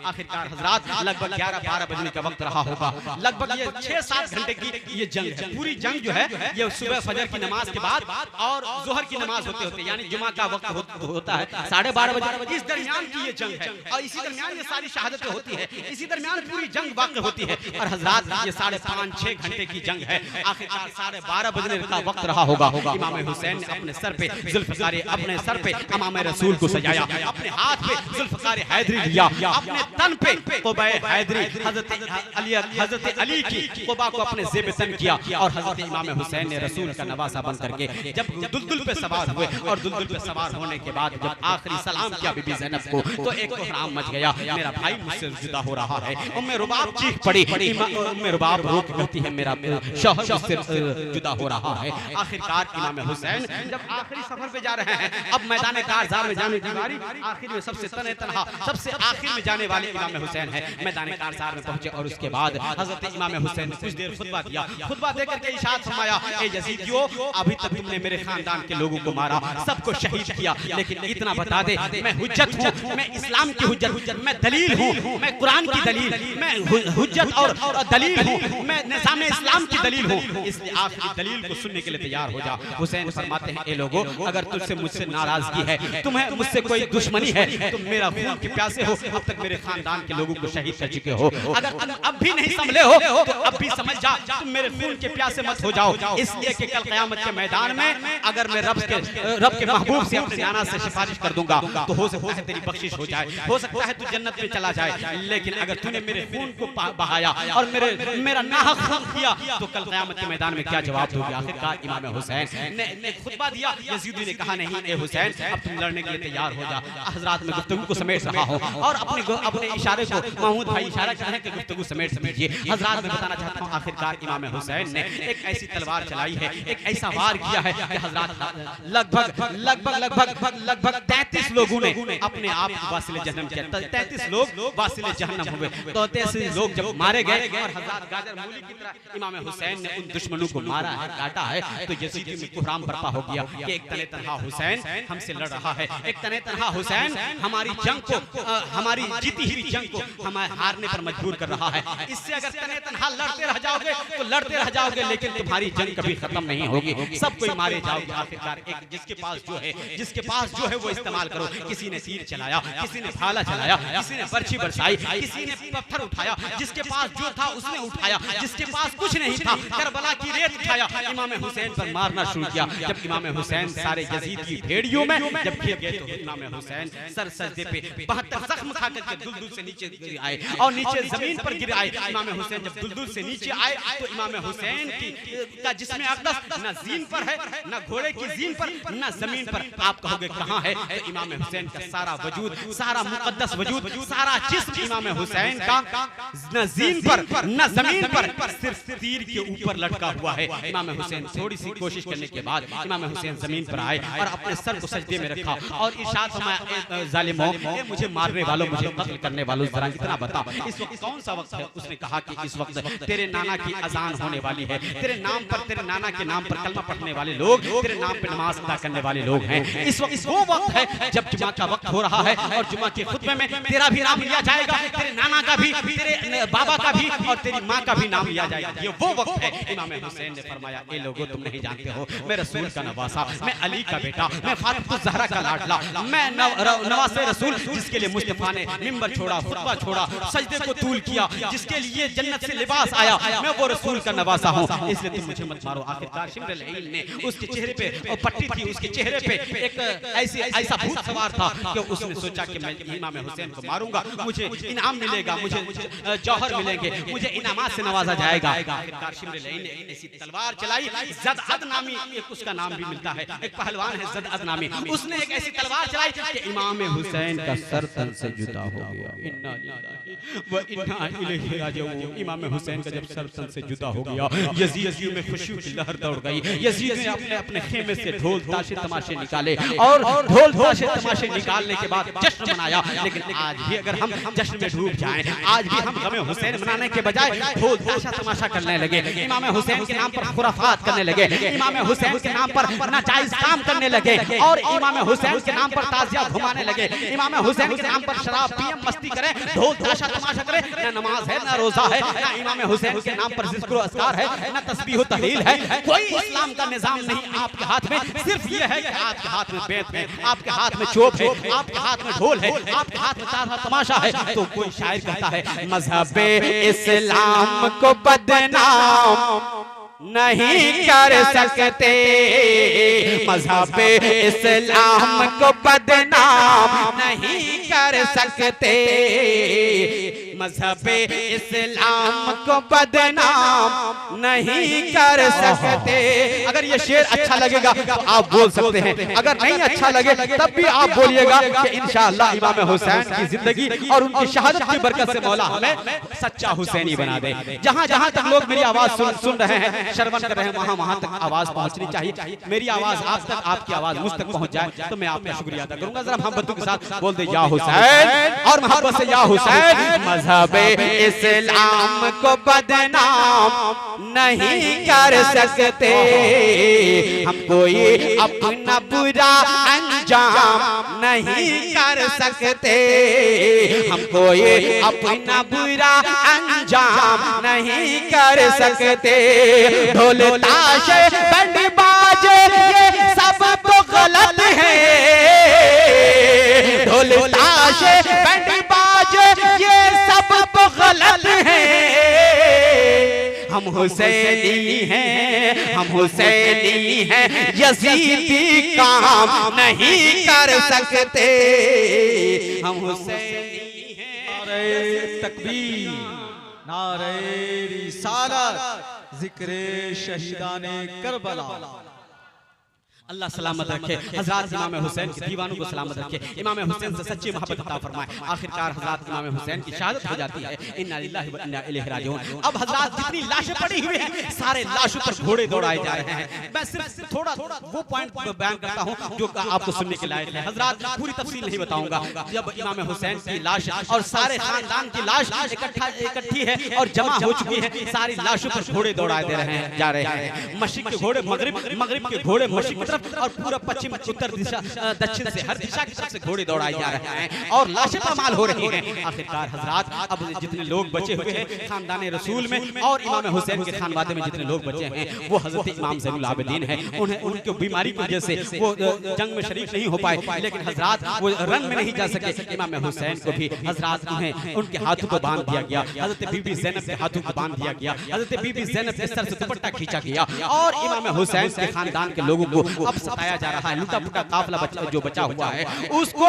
आखिरकार हजरात लगभग 11-12 बजने का वक्त रहा होगा। लगभग ये 6-7 घंटे की ये जंग है। पूरी जंग जो है ये सुबह फजर की नमाज के बाद और जोहर की नमाज होते होते यानी जुमा का वक्त होता है 12:30 बजे, इस दरमियान की ये जंग है और इसी दरमियान ये सारी शहादतें होती है, इसी दरमियान पूरी जंग वाक़ होती है। और हजरात ये 5.5-6 घंटे की जंग है। आखिरकार 12:30 बजने का वक्त रहा होगा। इमाम हुसैन ने अपने सर पे जुल्फ़िकार, अपने सर पे इमाम रसूल को सजाया, अपने हाथ पे जुल्फ़िकार हैदरी लिया, अपने तन पे क़ुबा हैदरी हजरत अली की क़ुबा को अपने ज़ेब तन किया और हजरत इमाम हुसैन ने रसूल का नवासा बन करके जब दुलदुल पे सवार हुए और दुलदुल पे सवार होने के बाद जब आखिरी सलाम किया बीबी ज़ैनब को तो एक कोहराम मच गया। मेरा भाई मुझसे जुदा हो रहा है। उम्मे रुबाब चीख पड़ी, उम्मे रुबाब रो के कहती है, मेरा शौहर मुझसे जुदा हो रहा है। आखिरकार इमाम हुसैन जब आखिरी सफर पे जा रहे हैं, अब मैदान कारज़ार में जाने की बारी, आखिर में सबसे तन्हा सबसे आखिर में जाने वाले इमाम हुसैन है। मैदान कारज़ार में पहुंचे और उसके बाद हजरत इमाम हुसैन ने कुछ देर खुतबा दिया। खुतबा देकर के इरशाद फरमाया, ए यज़ीदियों, अभी तक तुमने मेरे खानदान के लोगों को मारा, सबको शहीद किया, लेकिन इतना बता दे, मैं हुज्जत हूँ, मैं इस्लाम की हुज्जत, मैं दलील हूँ, मैं कुरान की दलील, मैं हुज्जत और दलील हूँ, मैं निज़ाम इस्लाम की दलील हूँ, इसलिए आप इस दलील को सुनने के लिए तैयार हो जा। हुसैन फरमाते हैं, ए लोगों, अगर तुझसे मुझसे नाराजगी है, तुम्हें मुझसे कोई दुश्मनी है, तुम मेरा खून के प्यासे हो, अब तक मेरे खानदान के लोगों को शहीद कर चुके हो, अगर तुम अब भी नहीं संभले हो तो अब भी समझ जा, तुम मेरे खून के प्यासे मत हो जाओ। इसलिए कि कल क़यामत के मैदान में अगर मैं रब के महबूब से अपने नाना से सिफारिश कर दूंगा तो हो सकता है तेरी बख्शिश हो जाए, हो सकता है तू जन्नत में चला जाए, लेकिन अगर तूने मेरे खून को बहाया और मेरा नाहक खून किया तो कल क़यामत के मैदान में क्या जवाब दोगे। आखिरकार इमाम हुसैन ने खुतबा दिया। यजीदी ने कहा, नहीं ए हुसैन, अब तुम लड़ने के लिए तैयार हो जा। हजरात में गुफ्तगू को समेट रहा हो और अपने इशारे को महमूद भाई इशारा कर रहे हैं कि गुफ्तगू समेट दीजिए। हजरात में बताना चाहता हूँ, आखिरकार इमाम हुसैन ने एक ऐसी तलवार चलाई है, एक ऐसा वार किया है कि हजरात लगभग 33 लोगों ने अपने आप को वासिले जहन्नम किया। 33 लोग वासिले जहन्नम हुए। तो 33 लोग जब मारे गए और हजरात गाजर मूली की तरह इमाम हुसैन ने उन दुश्मनों को मारा है, काटा है, तो यजीदी में कोहराम बर्पा हो गया कि एक तने तनहा हुसैन हुसैन हमसे लड़ रहा है, एक तने तनहा हुसैन हमारी जंग को, हमारी जीती हुई जंग को हमें हारने पर मजबूर कर रहा है। इससे अगर तने तनहा लड़ते रह जाओगे तो लड़ते रह जाओगे, लेकिन तुम्हारी जंग कभी खत्म नहीं होगी, सब कोई मारे जाओगे आखिरकार। एक जिसके पास जो है वो इस्तेमाल करो। किसी ने तीर चलाया, किसी ने भाला चलाया, किसी ने बर्छी बरसाई, किसी ने पत्थर उठाया, जिसके पास जो था उसने उठाया, जिसके पास कुछ नहीं था करबला की रेत उठाया, इमाम हुसैन पर मारना शुरू किया। जब इमाम हुसैन सारे यजीद की भेड़ियों में जब गिर गए तो इमाम हुसैन सर सजदे पे 72 जख्म खा करके दुलदुल से नीचे गिर आए और नीचे जमीन पर गिर आए। इमाम हुसैन जब दुलदुल से नीचे आए तो इमाम हुसैन का जिस्म अक़दस न जीन पर है, न घोड़े की जीन पर, न जमीन पर। आप कहोगे कहां है? तो इमाम हुसैन का सारा वजूद, सारा मुकद्दस वजूद, सारा जिस्म इमाम हुसैन का न जीन पर न जमीन पर, सिर्फ तीर के ऊपर लटका हुआ है। इमाम हुसैन थोड़ी सी कोशिश करने के बाद इमाम हुसैन जमीन पर आए और अपने सर को सजदे में रखा और इरशाद फरमाया, जालिमों, मुझे मारने वालों, मुझे कत्ल करने वालों, जरा इतना बता इस वक्त कौन सा वक्त है? उसने कहा कि इस वक्त तेरे नाना की अजान होने वाली है, तेरे नाम पर, तेरे नाना के नाम पर कलमा पढ़ने वाले लोग, तेरे नाम पर नमाज अदा करने वाले लोग हैं। इस वक्त वो वक्त है जब जुमा का वक्त हो रहा है और जुमा के खुतबे में तेरा भी नाम लिया जाएगा, तेरे नाना का भी, तेरे बाबा का भी और तेरी माँ का भी नाम लिया जाएगा। ये वो वक्त है। इमाम हुसैन ने फरमाया, ए लोगों, तुम नहीं जानते हो, मैं रसूल का नवासा, मैं अली का बेटा, मैं फातिमा ज़हरा का लाडला, मैं नवासे रसूल, जिसके लिए मुस्तफा ने मिंबर छोड़ा, खुतबा छोड़ा, सजदे को तूल किया, जिसके लिए जन्नत से लिबास आया, मैं वो रसूल का नवासा हूँ, इसलिए तुम मुझे मत मारो। आखिरकार शिमर अल-ईन ने उसके चेहरे पे और पट्टी थी, उसके चेहरे पे एक ऐसा भूत सवार था कि उसने सोचा कि मैं इमाम हुसैन को मारूंगा, मुझे इनाम मिलेगा, मुझे जौहर मिलेंगे, मुझे इनामात से नवाजा जाएगा। आखिरकार शिमर अल-ईन ने ऐसी तलवार चलाई, ज़द नामी एक उसका नाम भी मिलता है, एक पहलवान है ज़द नामी, उसने एक ऐसी तलवार चलाई कि इमाम हुसैन का सर तन से जुदा हो गया। इन्ना लिल्लाहि व इन्ना इलैहि राजिऊन। इमाम हुसैन का जब सर तन से जुदा हो गया, यजीद में खुशी की लहर दौड़ गई। यजीद ने अपने अपने खेमे से ढोल ताशे तमाशे निकाले और ढोल ताशे तमाशे निकालने के बाद जश्न मनाया। लेकिन आज भी अगर हम जश्न में डूब जाएं, आज भी हम गमे हुसैन मनाने के बजाय ढोल ताशा तमाशा करने लगे, इमाम हुसैन के नाम पर खुराफात करने लगे, इमाम हुसैन के नाम पर नाजायज काम करने लगे और इमाम हुसैन के नाम पर ताजिया घुमाने लगे, इमाम हुसैन के नाम पर शराब पिए, मस्ती करें, ढोल ताशा तमाशा करें, ना नमाज है, ना रोजा है, ना इमाम हुसैन के नाम पर जिक्र अस्कार है, ना तस्बीह व तहलील है। कोई इस्लाम का निजाम नहीं आपके हाथ में, सिर्फ ये है कि आपके हाथ में बैत है, आपके हाथ में चोप है, आपके हाथ में ढोल है, आपके हाथ में ताशा तमाशा है। तो कोई शायर कहता है, मजहबे इस्लाम को बदनाम नहीं कर सकते, मजहबे इस्लाम को बदनाम नहीं कर सकते, मजहबे इस्लाम को बदनाम नहीं कर सकते। अगर ये शेर अच्छा लगेगा तो आप बोल सकते हैं, अगर नहीं अच्छा लगे तब भी आप बोलिएगा कि इंशाअल्लाह इमाम हुसैन की जिंदगी और उनकी शहादत की बरकत से मौला हमें सच्चा हुसैनी बना दे। जहां जहां तक लोग मेरी आवाज सुन रहे हैं, श्रवण कर रहे हैं, वहां तक आवाज पहुंचनी चाहिए। मेरी आवाज आप तक, आपकी आवाज मुझ तक पहुंच जाए तो मैं आपका शुक्रिया अदा करूंगा। जरा मोहब्बत के साथ बोल दे, या हुसैन, और मोहब्बत से या हुसैन। मजहबे इस्लाम को बदनाम नहीं कर सकते, हम कोई अपना बुरा अंजाम नहीं कर सकते, हम कोई अपना बुरा अंजाम नहीं कर सकते। ढोल ताशे बैंड बाजे ये सब तो गलत है, ढोल ताशे बैंड बाजे ये सब तो गलत है। हम हुसैनी हैं, हम हुसैनी हैं, यजीदी काम नहीं कर सकते, हम हुसैनी हैं। नारे तकबीर, नारे रिसालत, जिक्रे शहीदाने करबला। अल्लाह सलामत रखे हज़रत इमाम हुसैन के दीवानों को सलामत रखे, इमाम हुसैन से सच्ची मोहब्बत अता फरमाए। आखिरकार हज़रत इमाम हुसैन की शहादत हो जाती है। इन्ना लिल्लाहि व इन्ना इलैहि राजिऊन। अब हज़रत जितनी लाशें पड़ी हुई हैं, सारे लाशों पर घोड़े दौड़ाए जा रहे हैं। मैं सिर्फ थोड़ा वो पॉइंट बयान करता हूं जो आपको सुनने के लायक है। हज़रत पूरी तफसील नहीं बताऊंगा। जब इमाम हुसैन की लाश और सारे खानदान की लाश इकट्ठी है और जमा हो चुकी है, सारी लाशों पर घोड़े दौड़ाए दे रहे हैं, जा रहे हैं। मशरिक के घोड़े मगरिब, मगरिब के घोड़े मशरिक, तरफ और पूरा पश्चिम उत्तर दिशा दक्षिण से हर दिशा की तरफ से घोड़े दौड़ाए जा रहे हैं और लाशें पामाल हो रही हैं। आखिरकार हजरात अब जितने लोग बचे हुए हैं खानदान रसूल में और इमाम हुसैन के खानवादे में जितने लोग बचे हैं वो हजरत इमाम ज़ैनुल आबिदीन हैं। उन्हें उनकी बीमारी की वजह से वो जंग में शरीक नहीं हो पाए, लेकिन हजरात वो रन में नहीं जा सके। इमाम हुसैन को भी हजरात उन्हें उनके हाथों को बांध दिया गया, हजरत बीबी ज़ैनब के हाथों को बांध दिया गया, हजरत बीबी ज़ैनब के सर से दुपट्टा खींचा गया और इमाम हुसैन के खानदान के लोगों को अब सताया जा रहा है। लुटा पुटा काफिला जो बचा हुआ है उसको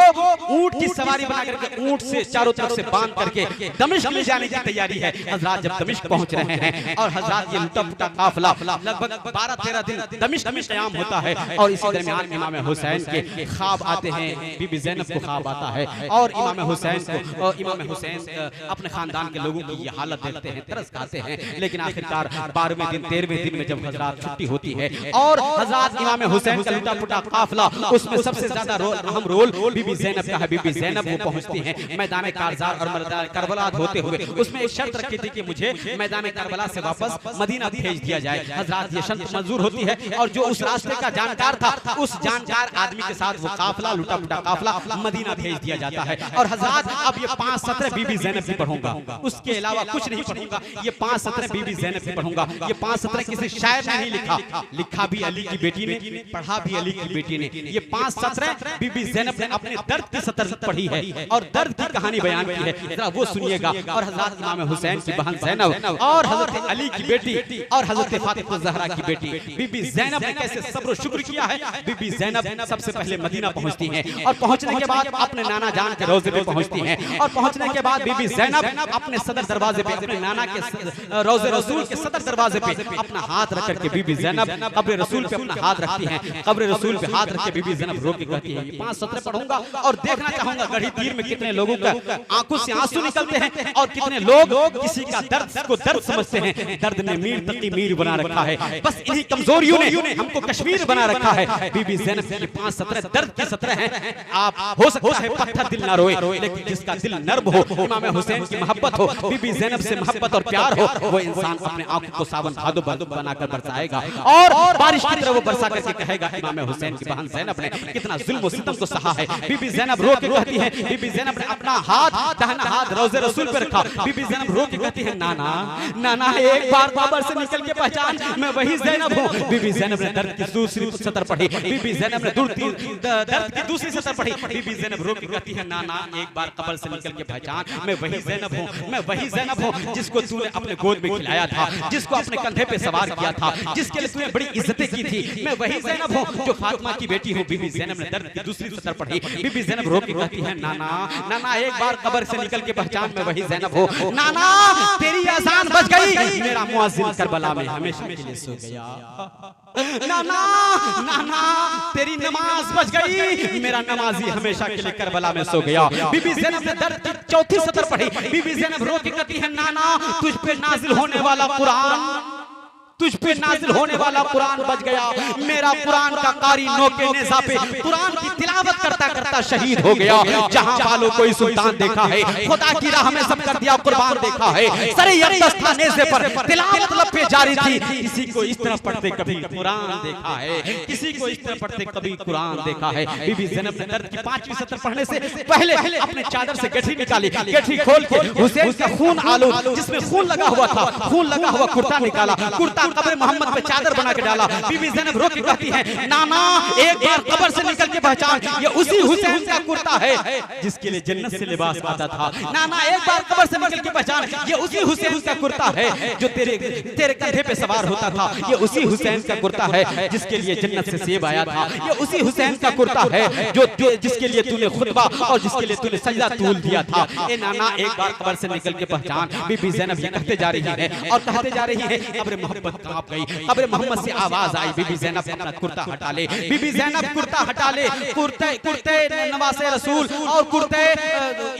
ऊंट की सवारी बना करके ऊंट से चारों तरफ से बांध करके दमिश्क ले जाने की तैयारी है। हजरात जब दमिश्क पहुंच रहे हैं और हजरात ये लुटा पुटा काफिला लगभग 12-13 दिन दमिश्क में क़याम होता है और इसी दरमियान इमाम हुसैन के ख्वाब आते हैं, बीबी ज़ैनब को ख्वाब आता है और इमाम हुसैन अपने खानदान के लोगों की ये हालत देखते हैं, तरस खाते हैं। लेकिन आखिरकार 12वें दिन 13वें दिन में जब हजरात छुट्टी होती है और हजरात इमाम हुसैन का लुटा पुटा काफिला उसमें सबसे ज्यादा अहम रोल बीबी ज़ैनब का है। बीबी ज़ैनब वो पहुंचती हैं मैदान कारजार और मैदान करबला होते हुए। उसमें एक शर्त रखी थी कि मुझे मैदान करबला से वापस मदीना भेज दिया जाए। हजरात ये शर्त मंजूर होती है और जो उस रास्ते का जानकार था उस जानकार आदमी के साथ वो काफिला लुटा पुटा काफिला मदीना भेज दिया जाता है। और हजरात अब ये 5 सत्र बीबी ज़ैनब की पढ़ूंगा, उसके अलावा कुछ नहीं पढ़ूंगा। ये 5 सत्र बीबी ज़ैनब की पढ़ूंगा। ये 5 सत्र किसी शायर ने नहीं लिखा, लिखा भी अली की बेटी ने, पढ़ा भी अली की बेटी ने। ये 5 सत्र बीबी ज़ैनब ने अपने दर्द की सत्र पढ़ी है और दर्द की कहानी बयान की है, जरा वो सुनिएगा। और हजरत इमाम हुसैन की बहन ज़ैनब और हजरत अली की बेटी और हजरत फातिमा ज़हरा की बेटी बीबी ज़ैनब ने कैसे सब्र और शुक्र किया है। बीबी ज़ैनब सबसे पहले मदीना पहुंचती हैं और पहुंचने के बाद अपने नाना जान के रोज़े पे पहुंचती हैं और पहुंचने के बाद बीबी ज़ैनब अपने सदर दरवाजे पे अपने नाना के रोज़े रसूल के सदर दरवाजे पे अपना हाथ रख करके बीबी ज़ैनब कब्र रसूल पे अपना हाथ रखती हैं। कब्र रसूल पे हाथ रख के बीबी ज़ैनब रो के कहती है, 5 सत्र पढ़ूंगा और देखना चाहूंगा गढ़ी तीर में कितने लोगों का आंखों से आंसू निकलते हैं और कितने लोग किसी का दर्द को दर्द समझते हैं। दर्द ने मीर तकी मीर बना रखा है, बस इन्हीं कमजोरियों ने हमको कश्मीर बना रखा है। बीबी ज़ैनब की 5 सत्र दर्द की सत्र हैं। आप हो सकता है पत्थर दिल ना रोए, लेकिन जिसका दिल नर्म हो, इमाम हुसैन की मोहब्बत हो, बीबी ज़ैनब से मोहब्बत और प्यार हो, वो इंसान अपने आंखों को सावन भादो बनाकर बरसाएगा और बारिश की तरह वो बरसा करके कहेगा इमाम हुसैन की बहन ज़ैनब ने कितना जुल्म और सितम को सहा है। बीबी ज़ैनब रो के कहती है, बीबी ज़ैनब ने अपना हाथ दाहिना हाथ रोज़े रसूल पे रखा। बीबी ज़ैनब रो के कहती है, नाना नाना एक बार कब्र से निकल के पहचान मैं वही ज़ैनब हूँ। बीबी ज़ैनब ने दर्द की दूसरी सतर पढ़ी, बीबी ज़ैनब ने दर्द की दूसरी सतर पढ़ी। बीबी ज़ैनब रो के कहती है, नाना एक बार कब्र से निकल के पहचान मैं वही ज़ैनब हूँ, मैं वही ज़ैनब हूँ जिसको तूने अपने गोद में खिलाया था, जिसको अपने कंधे पे सवार किया था, जिसके लिए तूने बड़ी इज्जतें की थी। मैं वही ज़ैनब हूँ जो फातिमा की बेटी हूँ। बीबी ज़ैनब ने दर्द की दूसरी सतर पढ़ी। बीबी ज़ैनब रो के कहती है, नाना नाना एक बार कब्र से निकल के पहचान मैं वही ज़ैनब हूँ। नाना तेरी अज़ान बज गई, मेरा मुअज्जिन करबला में हमेशा के लिए सो गया। नाना नाना तेरी नमाज बज गई, मेरा नमाजी हमेशा के लिए करबला में सो गया। बीबी ज़ैनब ने दर्द की चौथी सतर पढ़ी। बीबी ज़ैनब रो के कहती है, नाना तुझ पे नाजिल होने वाला कुरान, तुझ पे नाजिल होने वाला कुरान बज गया। मेरा कुरान का कारी नोके नेज़ा पे कुरान की तिलावत करता करता शहीद हो गया। जहां वालों कोई सुल्तान देखा है, खुदा की राह में सब कर दिया कुर्बान देखा है। सरे यकदस्ता नेज़े पर तिलावत लब पे जारी थी। किसी को इस तरह पढ़ते कभी कुरान देखा है, किसी को इस तरह पढ़ते कभी कुरान देखा है। बीबी ज़ैनब ने दर्द की 5वीं सतर पढ़ने से पहले अपने चादर से गठरी निकाली, गठरी खोल के हुसैन का खून आलूद जिसमें खून लगा हुआ था, खून लगा हुआ कुर्ता निकाला, कुर्ता कब्र मोहम्मद पे चादर बना के डाला। बीबी ज़ैनब रो के कहती है, नाना एक बार कब्र से निकल के पहचान ये उसी हुसैन का कुर्ता है जिसके लिए जन्नत से लिबास आता था। नाना एक बार कब्र से निकल के पहचान ये उसी हुसैन का कुर्ता है जो तेरे कंधे पे सवार होता था। ये उसी हुसैन का कुर्ता है जिसके लिए जन्नत से सेब आया था। ये उसी हुसैन का कुर्ता है जो जिसके लिए तूने खुतबा और जिसके लिए तूने सजदा तूल दिया था। ए नाना एक बार कब्र से निकल के पहचान। बीबी ज़ैनब ये कहते जा रही है और कहते जा रही है, कब्र मोहब्बत कांप गई। कब्र मोहम्मद से आवाज आई, बीबी ज़ैनब अपना कुर्ता हटा ले, बीबी ज़ैनब कुर्ता हटा ले, कुर्ते नवासे रसूल और कुर्ते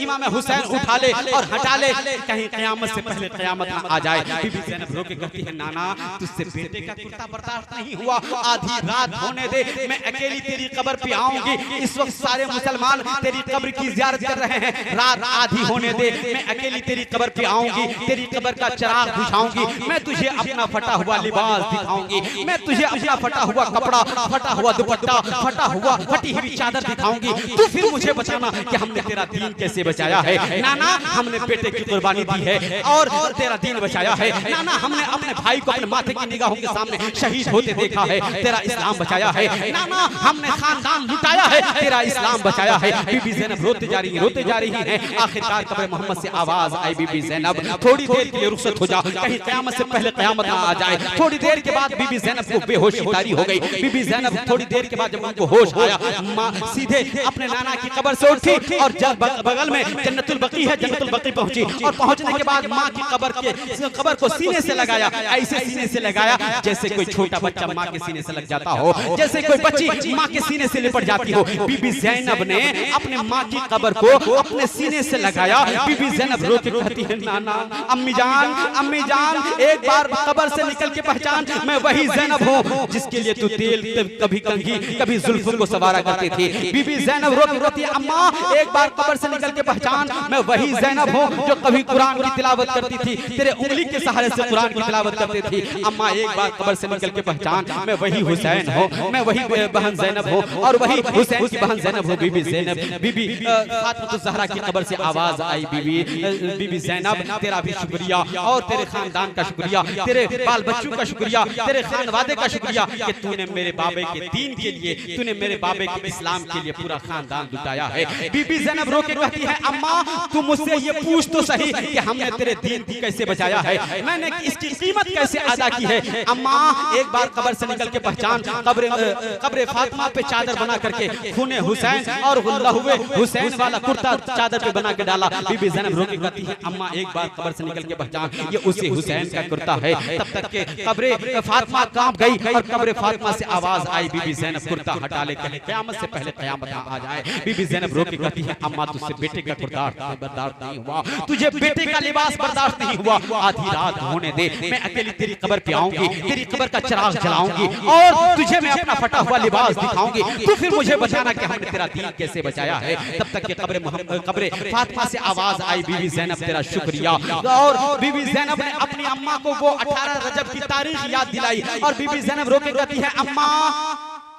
इमाम हुसैन उठा ले और हटा ले, कहीं क़यामत से पहले क़यामत ना आ जाए। बीबी ज़ैनब रो के कहती है, नाना तुझसे बेटे का कुर्ता बर्दाश्त नहीं हुआ, आधी रात होने दे, मैं अकेली तेरी कब्र पे आऊंगी। इस वक्त सारे मुसलमान तेरी कब्र की ज़ियारत कर रहे हैं, रात आधी होने दे, मैं अकेली तेरी कब्र पे आऊंगी, तेरी कब्र का चिराग बुझाऊंगी, मैं तुझे अपना फटा हुआ लिबास दिखाऊंगी, मैं तुझे अपना फटा हुआ कपड़ा, फटा हुआ दुपट्टा, फटा हुआ फटी हुई चादर दिखाऊंगी, तू फिर मुझे बताना कि हमने तेरा दीन कैसे बचाया है। नाना हमने बेटे की कुर्बानी दी है और तेरा दीन बचाया है। नाना हमने अपने भाई को अपने माथे की निगाहों के सामने शहीद होते देखा है, तेरा इस्लाम बचाया है। नाना हमने खानदान लुटाया है, तेरा इस्लाम बचाया है। बीबी ज़ैनब रोते जा रही है। आखिरकार कब्र मोहम्मद से आवाज आई, बीबी ज़ैनब थोड़ी देर के लिए रुखसत हो जा, कहीं क़यामत से पहले क़यामत ना आ जाए। थोड़ी देर के बाद बीबी ज़ैनब को बेहोशी तारी हो गई। बीबी ज़ैनब थोड़ी देर के बाद जब उनको होश आया, माँ सीधे अपने नाना की कब्र से उठी और जब बगल में जन्नतुल बकी है, जन्नतुल बकी पहुंची और पहुंचने के बाद माँ की कब्र को सीने से लगाया, ऐसे सीने से लगाया जैसे कोई छोटा बच्चा माँ के सीने से लग जाता हो, जैसे कोई बच्ची माँ के सीने से लिपट जाती हो। बीबी ज़ैनब ने अपने माँ की कब्र को अपने सीने से लगाया। बीबी ज़ैनब रो के कहती है, नाना अम्मी जान एक बार कब्र से निकल के पहचान, मैं वही ज़ैनब हूँ जिसके लिए तू तेल कभी कंघी कभी जुल्फों को सवारा करती थी। बीबी ज़ैनब रोती है, अम्मा एक बार कब्र से निकल के पहचान, मैं वही ज़ैनब हूँ जो कभी कुरान की तिलावत करती थी, तेरे उंगली के सहारे से कुरान की तिलावत करती थी। अम्मा एक बार कब्र से निकल के पहचान, मैं वही हुसैन हूँ, मैं वही बहन ज़ैनब हूँ और वही हुसैन की बहन ज़ैनब हूँ। बीबी ज़ैनब बीबी फातिमा ज़हरा की कब्र से आवाज आई, बीबी ज़ैनब तेरा भी शुक्रिया और तेरे खानदान का शुक्रिया, तेरे बाल बच्चों का शुक्रिया, तेरे खानवादे का शुक्रिया कि तूने मेरे बाबे के दीन के लिए, तूने मेरे बाबे के इस्लाम के लिए पूरा खानदान लुटाया है। बीबी ज़ैनब रो के कहती है, अम्मा तू मुझसे ये पूछ तो सही कि हमने तेरे दीन को कैसे बचाया है, मैंने इसकी कीमत कैसे अदा की है। अम्मा एक बार कब्र से निकल के पहचान, कब्र फातिमा पे चादर बना करके खूने हुसैन और लहुए हुसैन वाला कुर्ता चादर पे बना के डाला। बीबी ज़ैनब रो के कहती है, अम्मा एक बार कब्र से निकल के पहचान, ये उसी हुसैन का कुर्ता है। तब तक के कब्र फातिमा कांप गई और कब्र फातिमा से आवाज आई, बीबी ज़ैनब कुर्ता हटा ले, कहीं क़यामत से पहले क़यामत ना आ जाए। बीबी ज़ैनब रो के कहती है, अम्मा तुझसे बेटे का कुर्ता बर्दाश्त नहीं हुआ, तुझे बेटे का लिबास बर्दाश्त नहीं हुआ, आधी रात होने दे, मैं अकेली तेरी कब्र पे आऊंगी, तेरी कब्र का चिराग जलाऊंगी और तुझे मैं अपना फटा हुआ लिबास दिखाऊंगी, तू फिर मुझे बताना कि हमने तेरा दीन कैसे बचाया है। तब तक के कब्र फातिमा से आवाज आई, बीबी ज़ैनब तेरा शुक्रिया। और बीबी ज़ैनब ने अपनी अम्मा को वो 18 रजब की तारीख याद दिलाई और बीबी ज़ैनब रो के कहती है, अम्मा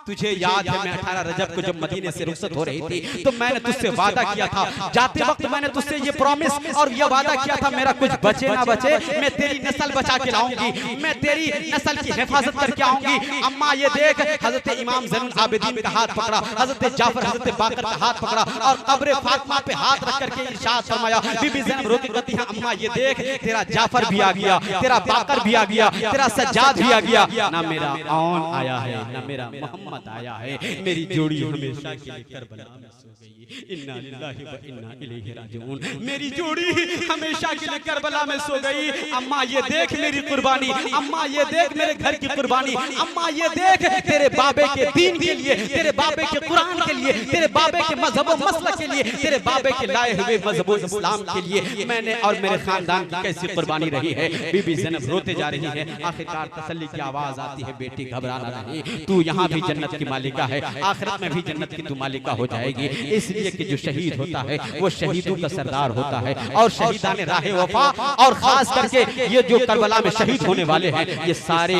तुझे याद है मैं 18 रजब को जब मदीने से रुखसत हो रही थी तो मैंने तुझसे वादा किया था, जाते वक्त मैंने तुझसे ये प्रॉमिस और ये वादा किया था, मेरा कुछ बचे ना बचे मैं तेरी नस्ल बचा के लाऊंगी, मैं तेरी नस्ल की हिफाजत करके आऊंगी। अम्मा ये देख, हजरत इमाम ज़ैनुल आबिदीन का हाथ पकड़ा, हजरत जाफर हजरत बाकर का हाथ पकड़ा और कब्र फातिमा पे हाथ रख करके इरशाद फरमाया। बीबी ज़ैनब रोती कहती है, अम्मा ये देख तेरा जाफर भी आ गया, तेरा बाकर भी आ गया, तेरा सज्जाद भी आ गया, ना मेरा औन आया है ना मेरा मोहम्मद आया है, मेरी जोड़ी हमेशा के लिए करबला में सो गई। इन्ना लिल्लाहि व इन्ना इलैहि राजिऊन, मेरी जोड़ी हमेशा के लिए करबला में सो गई। अम्मा ये देख मेरी कुर्बानी, अम्मा ये देख मेरे घर की कुर्बानी, अम्मा ये देख तेरे बाबे के दीन के लिए, तेरे बाबे के कुरान के लिए, तेरे बाबे के मजहब व मसलक के लिए, तेरे बाबे के लाए हुए मजहब व इस्लाम के लिए मैंने और मेरे खानदान की कैसी कुर्बानी रही है। बीबी ज़ैनब रोते जा रही है। आखिरकार तसल्ली की आवाज आती है, बेटी घबराना नहीं, तू यहाँ भी जन्नत की मालिका है, आखिरत में भी जन्नत की तू मालिका हो जाएगी। इसलिए कि जो शहीद होता है वो शहीदों का सरदार होता है और शहीदान राह वफा और खास करके ये जो करबला में शहीद होने वाले हैं ये सारे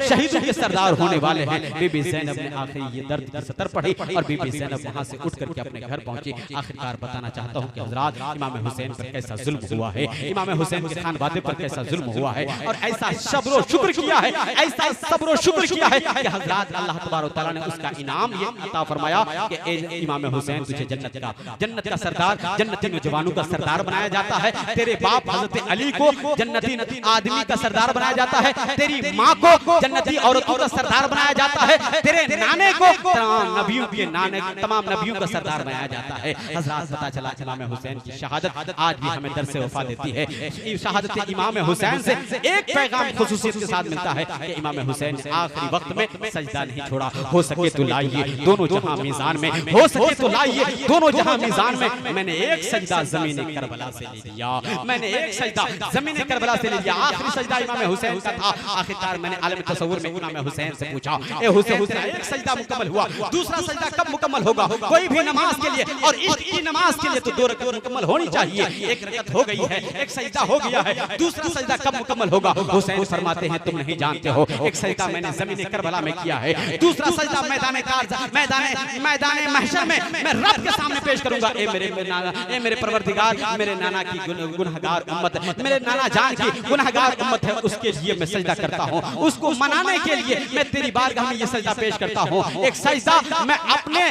शहीदों के सरदार होने वाले हैं। बीबी ज़ैनब ने आखिर ये दर्द की सतर पढ़ी और बीबी ज़ैनब वहां से उठ करके अपने घर पहुंची। आखिरकार बताना चाहता हूं कि हजरात इमाम हुसैन पर कैसा जुल्म हुआ है, इमाम हुसैन के खानवादे पर कैसा जुल्म हुआ है और ऐसा सब्र शुक्र किया है, ऐसा सब्र शुक्र किया है कि हजरात अल्लाह तबारक तआला ने उसका इनाम ये अता फरमाया कि इमाम हुसैन तुझे जन्नत का सरदार, जन्नती नौजवानों का सरदार बनाया जाता है। तेरे बाप हजरत अली को जन्नती आदमी का सरदार बनाया जाता है, तेरी माँ को जन्नती औरतों का सरदार बनाया जाता है, तेरे नाने को तमाम नबियों का सरदार बनाया जाता है। हजरात पता चला इमाम हुसैन की शहादत आज भी हमें दर्स वफा देती है। शहादत इमाम हुसैन से एक पैगाम खुसूसियत के साथ मिलता है कि इमाम हुसैन ने आखिरी वक्त में सजदा नहीं छोड़ा। हो सके तो लाइए दोनों जहां मीज़ान में, हो सके तो लाइए दोनों जहां मीज़ान में। मैंने एक सजदा ज़मीन करबला से ले लिया, मैंने एक सजदा ज़मीन करबला से ले लिया। आखिरी सजदा इमाम हुसैन का था। आखिरकार मैंने आलम तसव्वुर में इमाम हुसैन से पूछा, ए हुसैन, एक सजदा मुकम्मल हुआ, दूसरा सजदा कब मुकम्मल होगा? कोई भी नमाज के लिए, और इश्क की नमाज के लिए तो 2 रकअत मुकम्मल होनी चाहिए। एक रकअत हो गई है, एक सजदा हो गया है, दूसरा सजदा कब मुकम्मल होगा? हुसैन फरमाते हैं, तुम नहीं जानते हो, एक सजदा मैंने ज़मीन करबला में किया है, दूसरा सजदा मैदान महशर में मैं रब के सामने पेश करूंगा। ए मेरे परवरदिगार, मेरे नाना की गुनहगार उम्मत, मेरे नाना जान की गुनहगार उम्मत है, उसके लिए मैं सजदा करता हूं, उसको मनाने के लिए मैं तेरी बारगाह में ये सजदा पेश करता हूं। एक सजदा मैं अपने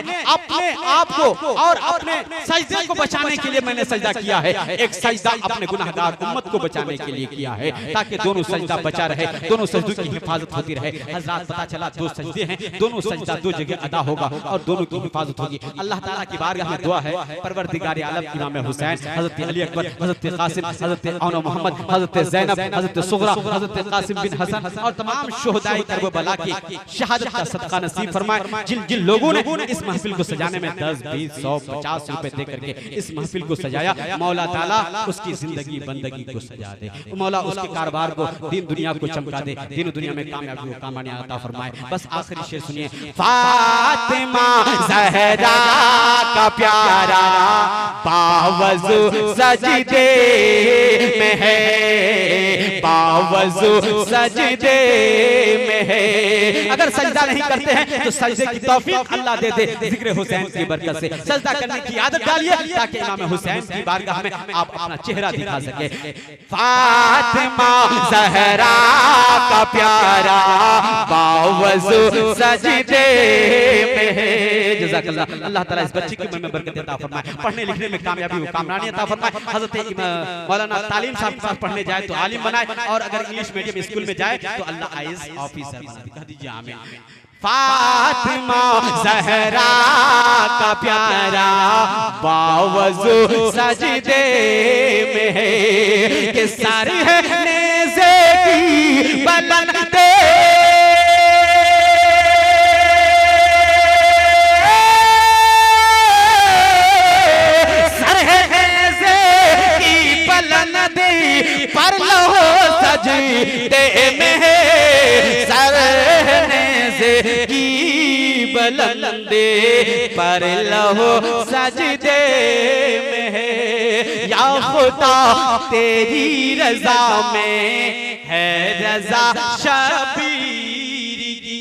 आप को और अपने सजदे को बचाने के लिए मैंने सजदा किया है, एक सजदा अपने गुनहगार उम्मत को बचाने के लिए किया है, ताकि दोनों सजदा बचा रहे, दोनों सजदों की हिफाजत होती रहे। हज़रात, पता चला 2 सजदे हैं, दोनों सजदा 2 जगह अदा होगा और दोनों की हिफाजत होगी। अल्लाह ताला की बारगाह में दुआ है, परवरदिगार आलम इमाम हुसैन, हज़रत अली अकबर, हज़रत कासिम, हज़रत औनो मोहम्मद, हज़रत ज़ैनब, हज़रत सुगरा, हज़रत कासिम बिन हसन और तमाम शुहदाए करबला की शहादत का सदका नसीब फरमाए। जिन लोगों ने इस महफिल को सजाने में 10, 20, 100, 50 रुपए दे करके इस महफिल को सजाया, मौला ताला उसकी जिंदगी बंदगी को सजा दे, मौला उसके कारोबार को, दीन दुनिया को चमका दे, दीन दुनिया में कामयाबी और कामयाबी अता फरमाए। बस आखिरी शेर सुनिए, फातिमा ज़हरा का प्यारा बावज़ू सजदे में है, बावज़ू सजदे में है। अगर सजदा नहीं करते हैं तो सजदे की तौफीक अल्लाह दे दे, जिक्र हुसैन की बरकत से सजदा करने की आदत डालिए, ताकि इमाम हुसैन की बारगाह में आप अपना चेहरा दिखा सके। फातिमा ज़हरा का प्यारा बावज़ू सजदे में है। जज़ाकल्लाह। अल्लाह ताला इस बच्ची की मन में बरकत अता फरमाए, पढ़ने लिखने में कामयाबी व कामरानी अता फरमाए। हज़रत मौलाना तालीम साहब के पास पढ़ने जाए तो आलिम बनाए, और अगर इंग्लिश मीडियम स्कूल में जाए तो अल्लाह आईएएस ऑफिसर बनाए। कह दीजिए आमीन। फातिमा ज़हरा का प्यारा बावज़ू सजदे में है, कि सारे नेज़े की बुलंदे पर लहो सजदे में है, सरने से की बुलंदे पर लहो सजदे में है। या खुदा तेरी रज़ा में है रज़ा शबीर की।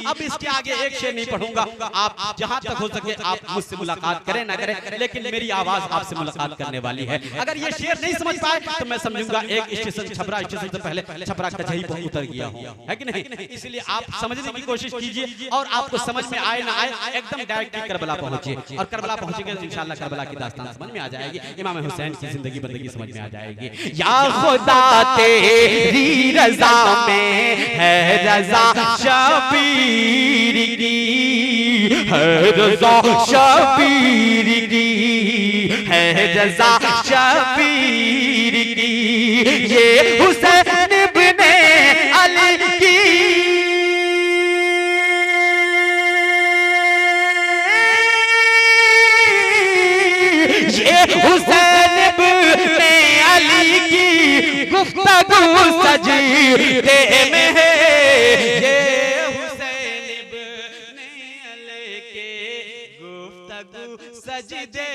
अब इसके आगे एक शेर नहीं पढ़ूंगा, आप जहां तक हो सके आप मुझसे मुलाकात करें ना करें, लेकिन मेरी आवाज आपसे मुलाकात करने वाली है। अगर ये शेर नहीं समझ पाए तो मैं समझूंगा एक स्टेशन छपरा स्टेशन से पहले छपरा कचहरी पर उतर गया हूं, है कि नहीं? इसलिए आप समझने की कोशिश कीजिए, और आपको समझ में आए ना आए एकदम डायरेक्टली करबला पहुंचिए, और करबला पहुंचेंगे तो इंशाल्लाह करबला की दास्तान समझ में आ जाएगी, इमाम हुसैन की जिंदगी बंदगी समझ में आ जाएगी। या खुदा तेरी रज़ा में है रज़ा शबीर की, है रज़ा शबीर की, है रज़ा शबीर की। ये हुसैन इब्ने अली की हुसैन इब्ने अली की गुफ्तगू सजदे में है, ये हुसैन इब्ने अली के गुफ्तगू सजदे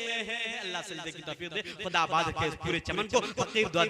में है। अल्लाह सजदे की तौफीक दे। खुदा आबाद के पूरे चमन को फकीर दुआ